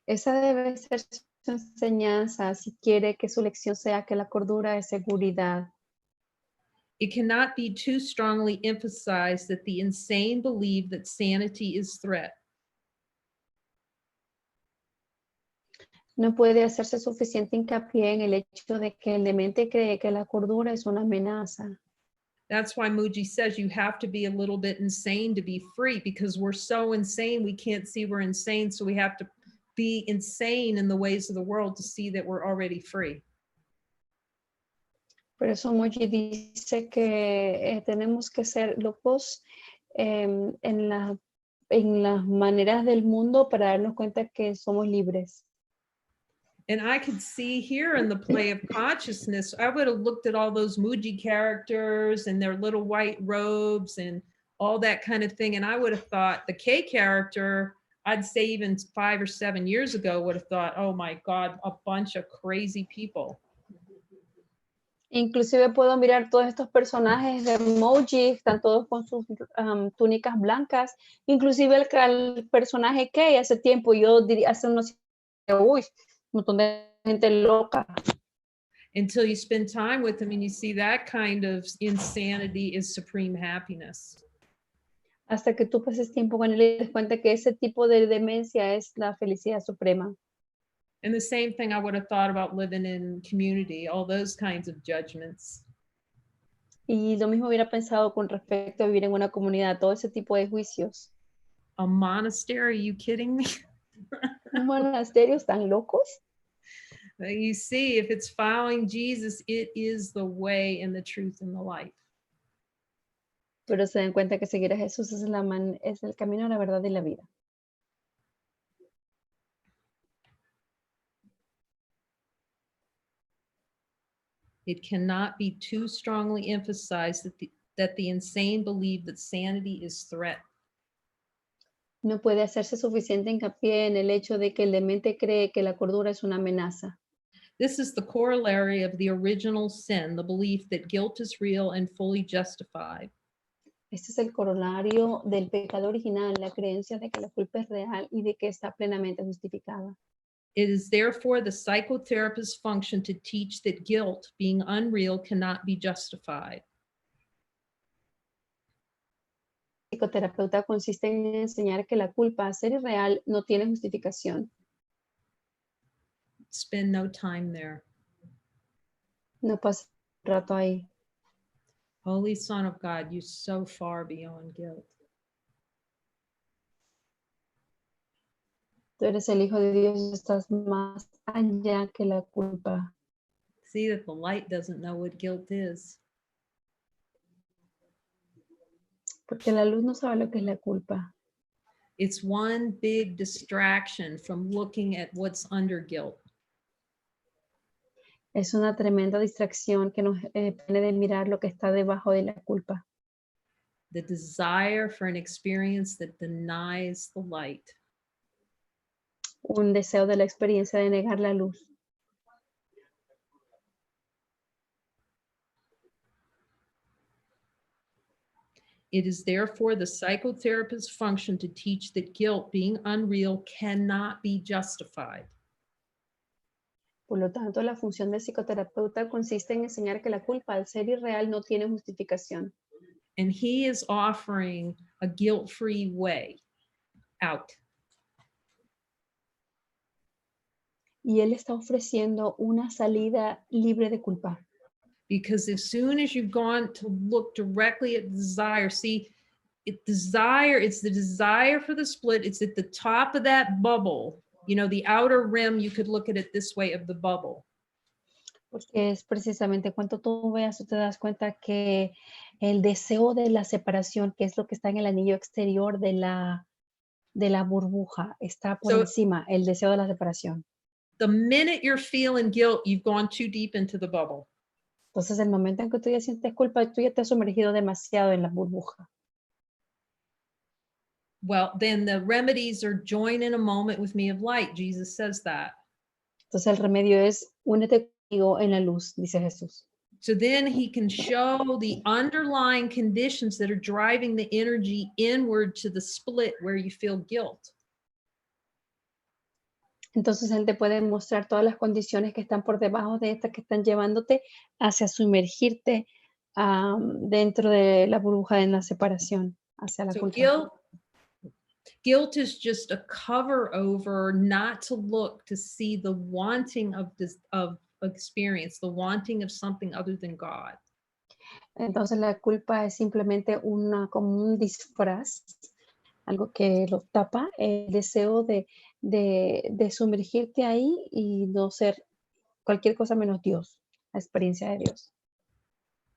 Speaker 2: Esa debe ser su enseñanza si quiere que su lección sea que la cordura es seguridad.
Speaker 1: It cannot be too strongly emphasized that the insane believe that sanity is threat.
Speaker 2: No puede hacerse suficiente hincapié en el hecho de que el demente cree que la cordura es una amenaza.
Speaker 1: That's why Muji says you have to be a little bit insane to be free, because we're so insane we can't see we're insane. So we have to be insane in the ways of the world to see that we're already free.
Speaker 2: Por eso Moji dice que tenemos que ser locos en las maneras del mundo para darnos cuenta que somos libres.
Speaker 1: And I could see here in the play of consciousness, I would have looked at all those Muji characters and their little white robes and all that kind of thing. And I would have thought the K character, I'd say even 5 or 7 years ago, would have thought, oh my God, a bunch of crazy people.
Speaker 2: Inclusive puedo mirar todos estos personajes de emoji, están todos con sus túnicas blancas. Inclusive el personaje que hace tiempo yo diría, hace unos, uy, un montón de gente loca.
Speaker 1: Until you spend time with them and you see that kind of insanity is supreme happiness.
Speaker 2: Hasta que tú pases tiempo con él y te das cuenta que ese tipo de demencia es la felicidad suprema.
Speaker 1: And the same thing I would have thought about living in community, all those kinds of judgments.
Speaker 2: Y lo mismo hubiera pensado con respecto a vivir en una comunidad, todo ese tipo de juicios.
Speaker 1: A monastery, are you kidding me?
Speaker 2: ¿Un monasterio están locos?
Speaker 1: You see, if it's following Jesus, it is the way and the truth and the life.
Speaker 2: Pero se dan cuenta que seguir a Jesús es el camino, la verdad y la vida.
Speaker 1: It cannot be too strongly emphasized that the insane believe that sanity is threat.
Speaker 2: No puede hacerse suficiente hincapié en el hecho de que el demente cree que la cordura es una amenaza.
Speaker 1: This is the corollary of the original sin, the belief that guilt is real and fully justified.
Speaker 2: Este es el corolario del pecado original, la creencia de que la culpa es real y de que está plenamente justificada.
Speaker 1: It is therefore the psychotherapist's function to teach that guilt, being unreal, cannot be justified.
Speaker 2: El psicoterapeuta consiste en enseñar que la culpa, ser irreal, no tiene justificación.
Speaker 1: Spend no time there.
Speaker 2: No pasa un rato ahí.
Speaker 1: Holy Son of God, you're so far beyond guilt.
Speaker 2: Tú eres el Hijo de Dios, estás más allá que la culpa.
Speaker 1: See that the light doesn't know what guilt is.
Speaker 2: Porque la luz no sabe lo que es la culpa.
Speaker 1: It's one big distraction from looking at what's under guilt.
Speaker 2: Es una tremenda distracción que nos pone de mirar lo que está debajo de la culpa.
Speaker 1: The desire for an experience that denies the light.
Speaker 2: Un deseo de la experiencia de negar la luz.
Speaker 1: It is therefore the psychotherapist's function to teach that guilt, being unreal, cannot be justified.
Speaker 2: Por lo tanto, la función del psicoterapeuta consiste en enseñar que la culpa, al ser irreal, no tiene justificación.
Speaker 1: And he is offering a guilt-free way out.
Speaker 2: Y él está ofreciendo una salida libre de culpa.
Speaker 1: Because as soon as you've gone to look directly at desire, see, it's the desire for the split. It's at the top of that bubble, you know, the outer rim, you could look at it this way, of the bubble.
Speaker 2: Porque es precisamente cuando tú veas, tú te das cuenta que el deseo de la separación, que es lo que está en el anillo exterior de la burbuja, está por
Speaker 1: So-
Speaker 2: encima, el deseo de la separación.
Speaker 1: The minute you're feeling guilt, you've gone too deep into the bubble.
Speaker 2: Entonces, el momento en que tú ya sientes culpa, tú ya te has sumergido demasiado en la burbuja.
Speaker 1: Well, then the remedies are join in a moment with me of light. Jesus says that.
Speaker 2: Entonces, el remedio es únete conmigo en la luz, dice Jesús.
Speaker 1: So then he can show the underlying conditions that are driving the energy inward to the split where you feel guilt.
Speaker 2: Entonces, Él te puede mostrar todas las condiciones que están por debajo de estas que están llevándote hacia sumergirte dentro de la burbuja de la separación, hacia la
Speaker 1: So
Speaker 2: culpa.
Speaker 1: guilt, Guilt is just a cover over not to look to see the wanting of this of experience, the wanting of something other than God.
Speaker 2: Entonces la culpa es simplemente como un disfraz, algo que lo tapa, el deseo de sumergirte ahí y no ser cualquier cosa menos Dios, la experiencia de Dios.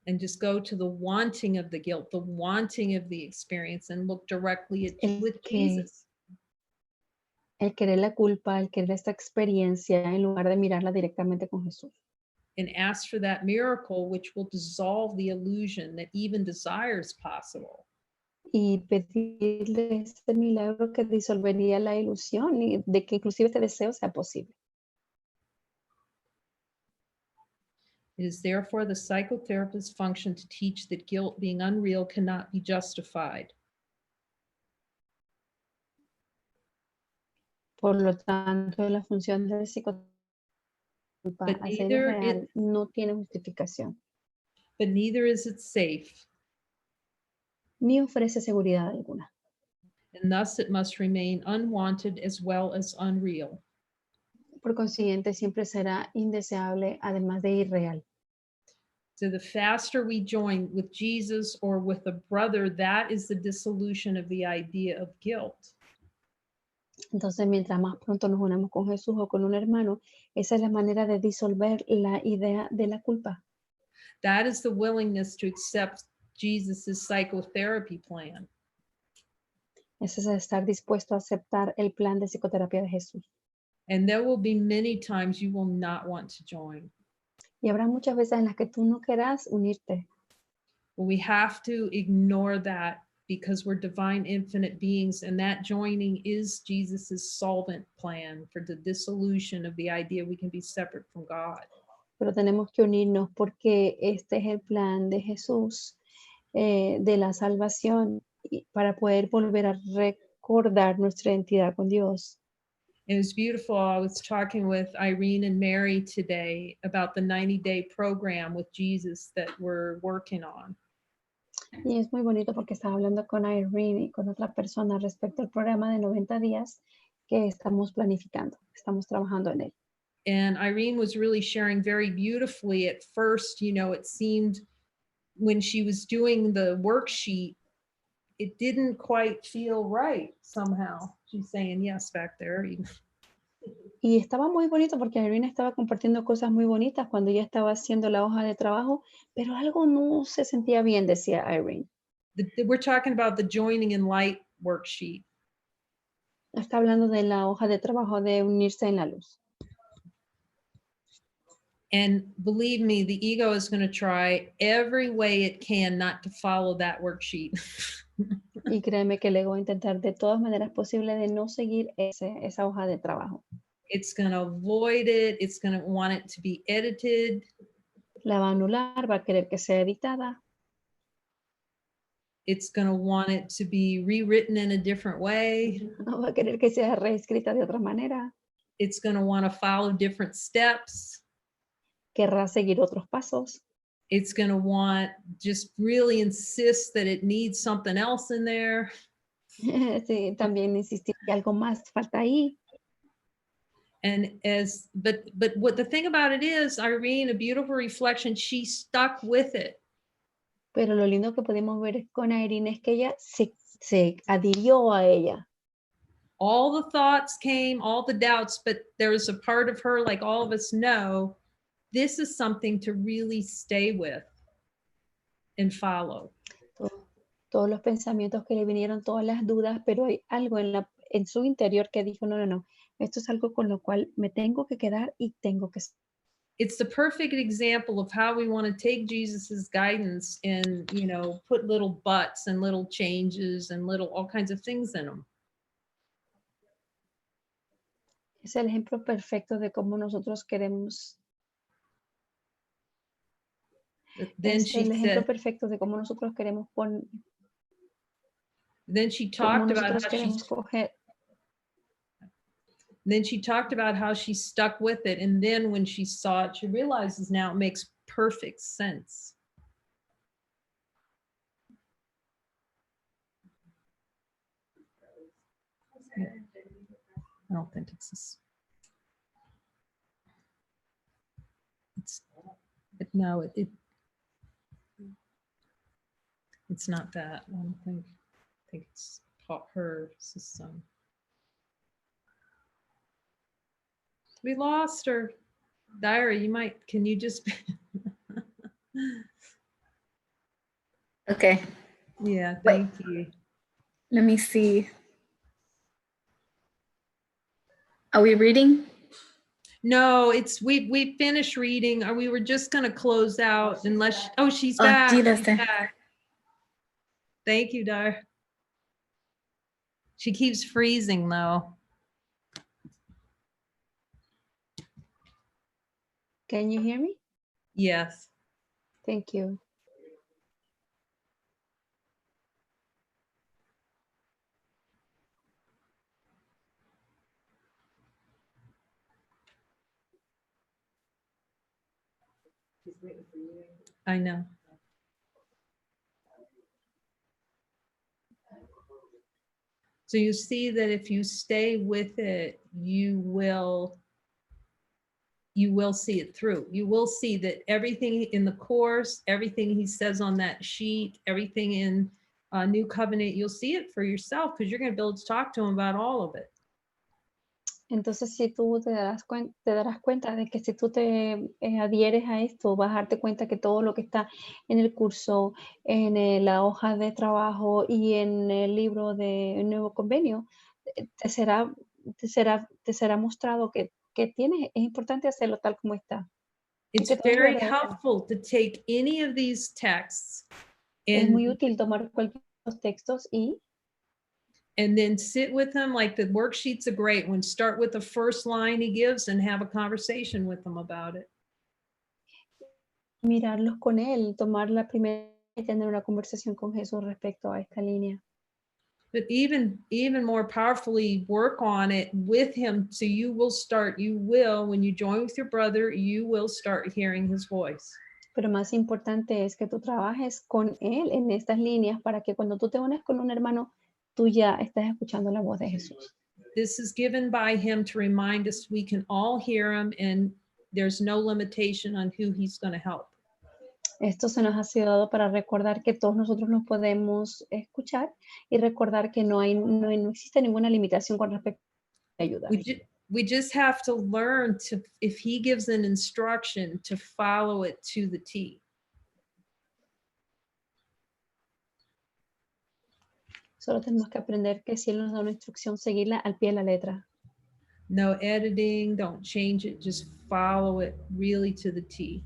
Speaker 1: And just go to the wanting of the guilt, the wanting of the experience, and look directly at
Speaker 2: El
Speaker 1: with
Speaker 2: que
Speaker 1: Jesus.
Speaker 2: el querer la culpa, el querer esta experiencia en lugar de mirarla directamente con Jesús.
Speaker 1: And ask for that miracle, which will dissolve the illusion that even desire is possible.
Speaker 2: Y pedirle ese milagro que disolvería la ilusión y de que inclusive este deseo sea posible.
Speaker 1: It is therefore the psychotherapist's function to teach that guilt, being unreal, cannot be justified.
Speaker 2: Por lo tanto, la función del psicoterapeuta
Speaker 1: But
Speaker 2: hacer
Speaker 1: neither
Speaker 2: irreal
Speaker 1: it
Speaker 2: no tiene justificación,
Speaker 1: but neither is it safe,
Speaker 2: ni ofrece seguridad alguna.
Speaker 1: and thus it must remain unwanted as well as unreal.
Speaker 2: Por consiguiente, siempre será indeseable, además de irreal.
Speaker 1: So the faster we join with Jesus or with a brother, that is the dissolution of the idea of guilt.
Speaker 2: Entonces, mientras más pronto nos unamos con Jesús o con un hermano, esa es la manera de disolver la idea de la culpa.
Speaker 1: That is the willingness to accept Jesus's psychotherapy plan.
Speaker 2: Ese es estar dispuesto a aceptar el plan de psicoterapia de Jesús.
Speaker 1: And there will be many times you will not want to join.
Speaker 2: Y habrá muchas veces en las que tú no querrás unirte,
Speaker 1: But we have to ignore that because we're divine infinite beings, and that joining is Jesus's solvent plan for the dissolution of the idea we can be separate from God.
Speaker 2: pero tenemos que unirnos porque este es el plan de Jesús de la salvación para poder volver a recordar nuestra identidad con Dios.
Speaker 1: It was beautiful. I was talking with Irene and Mary today about the 90-day program with Jesus that we're working on.
Speaker 2: Y es muy bonito porque estaba hablando con Irene y con otra persona respecto al programa de 90 días que estamos planificando, estamos trabajando en él.
Speaker 1: And Irene was really sharing very beautifully. At first, it seemed when she was doing the worksheet, it didn't quite feel right somehow. She's saying yes back there.
Speaker 2: Y estaba muy bonito porque Irene estaba compartiendo cosas muy bonitas cuando ella estaba haciendo la hoja de trabajo, pero algo no se sentía bien, decía Irene.
Speaker 1: We're talking about the joining in light worksheet.
Speaker 2: Está hablando de la hoja de trabajo de unirse en la luz.
Speaker 1: And believe me, the ego is going to try every way it can not to follow that worksheet.
Speaker 2: Y créeme que el ego va a intentar de todas maneras posibles de no seguir esa hoja de trabajo.
Speaker 1: It's going to avoid it. It's going to want it to be edited.
Speaker 2: La va a anular, va a querer que sea editada.
Speaker 1: It's going to want it to be rewritten in a different way.
Speaker 2: Va a querer que sea reescrita de otra manera.
Speaker 1: It's going to want to follow different steps.
Speaker 2: Querrá seguir otros pasos.
Speaker 1: It's going to want just really insist that it needs something else in there.
Speaker 2: Sí, también insistir que algo más falta ahí.
Speaker 1: And but what the thing about it is, Irene, a beautiful reflection, she stuck with it.
Speaker 2: Pero lo lindo que podemos ver con Irene es que ella se adhirió a ella.
Speaker 1: All the thoughts came, all the doubts, but there's a part of her, like all of us know, this is something to really stay with and follow.
Speaker 2: Todos los pensamientos que le vinieron, todas las dudas, pero hay algo en su interior que dijo, no, esto es algo con lo cual me tengo que quedar y tengo que...
Speaker 1: It's the perfect example of how we want to take Jesus's guidance and, put little buts and little changes and all kinds of things in them.
Speaker 2: Es el ejemplo perfecto de cómo nosotros queremos...
Speaker 1: Then
Speaker 2: es el ejemplo perfecto de cómo nosotros queremos poner...
Speaker 1: Then she talked about how she stuck with it. And then when she saw it, she realizes now it makes perfect sense. I don't think it's this. No, it's not that. I don't think. I think it's her system. We lost her. Diary, can you just?
Speaker 3: Okay,
Speaker 1: Yeah, thank you.
Speaker 3: let me see. Are we reading?
Speaker 1: No, we finished reading, or we were just gonna close out unless, oh, she's
Speaker 3: Oh,
Speaker 1: back.
Speaker 3: Gita's
Speaker 1: She's
Speaker 3: there.
Speaker 1: back. Thank you, Dar. She keeps freezing though.
Speaker 2: Can you hear me?
Speaker 1: Yes.
Speaker 2: Thank you.
Speaker 1: I know. So you see that if you stay with it, you will see it through. You will see that everything in the course, everything he says on that sheet, everything in New Covenant, you'll see it for yourself because you're going to be able to talk to him about all of it.
Speaker 2: Entonces, si tú te darás cuenta de que si tú te adhieres a esto, vas a darte cuenta que todo lo que está en el curso, en la hoja de trabajo y en el libro de Nuevo Convenio, te será mostrado que tienes, es importante hacerlo tal como está.
Speaker 1: It's
Speaker 2: que todo es
Speaker 1: very
Speaker 2: verdadero.
Speaker 1: helpful to take any of these texts
Speaker 2: Es muy
Speaker 1: and
Speaker 2: útil tomar cualquier de los textos y
Speaker 1: then sit with them. Like the worksheet's a great one. Start with the first line he gives and have a conversation with them about it.
Speaker 2: mirarlos con él, tomar la primera y tener una conversación con Jesús respecto a esta línea.
Speaker 1: But even more powerfully, work on it with him. So you will, when you join with your brother, you will start hearing his voice.
Speaker 2: Pero más importante es que tú trabajes con él en estas líneas para que cuando tú te unes con un hermano, tú ya estás escuchando la voz de Jesús.
Speaker 1: This is given by him to remind us we can all hear him and there's no limitation on who he's going to help.
Speaker 2: Esto se nos ha sido dado para recordar que todos nosotros nos podemos escuchar y recordar que no existe ninguna limitación con respecto a ayudar.
Speaker 1: We just have to learn to, if he gives an instruction, to follow it to the T.
Speaker 2: Solo tenemos que aprender que si él nos da una instrucción, seguirla al pie de la letra.
Speaker 1: No editing, don't change it, just follow it really to the T.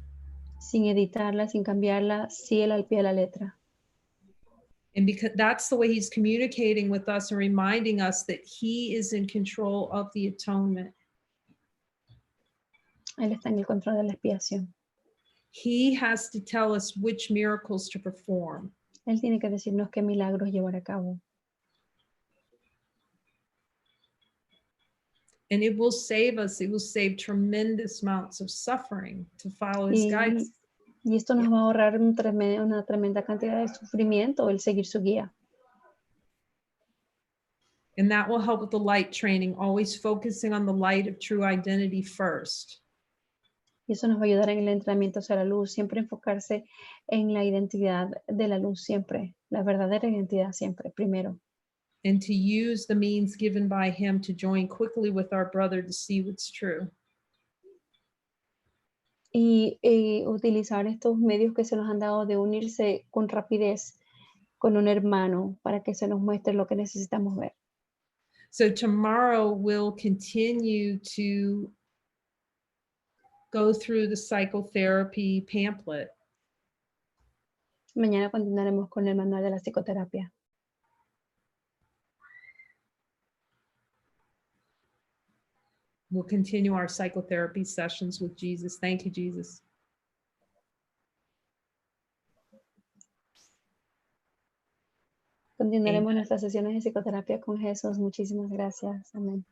Speaker 2: Sin editarla, sin cambiarla, síguela al pie de la letra.
Speaker 1: And because that's the way he's communicating with us and reminding us that he is in control of the atonement.
Speaker 2: Él está en el control de la expiación.
Speaker 1: He has to tell us which miracles to perform.
Speaker 2: Él tiene que decirnos qué milagros llevar a cabo.
Speaker 1: And it will save us. It will save tremendous amounts of suffering to follow his guidance.
Speaker 2: Y esto nos va a ahorrar una tremenda cantidad de sufrimiento el seguir su guía.
Speaker 1: And that will help with the light training, always focusing on the light of true identity first.
Speaker 2: Y eso nos va a ayudar en el entrenamiento hacia la luz, siempre enfocarse en la identidad de la luz, siempre, la verdadera identidad, siempre, primero.
Speaker 1: And to use the means given by him to join quickly with our brother to see what's true.
Speaker 2: Y utilizar estos medios que se nos han dado de unirse con rapidez con un hermano para que se nos muestre lo que necesitamos ver.
Speaker 1: So tomorrow we'll continue to go through the psychotherapy pamphlet.
Speaker 2: Mañana continuaremos con el manual de la psicoterapia.
Speaker 1: We'll continue our psychotherapy sessions with Jesus. Thank you, Jesus.
Speaker 2: Continuaremos nuestras sesiones de psicoterapia con Jesús. Muchísimas gracias. Amén.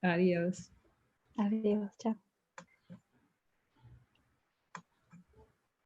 Speaker 1: Adios.
Speaker 2: Adiós. Chao.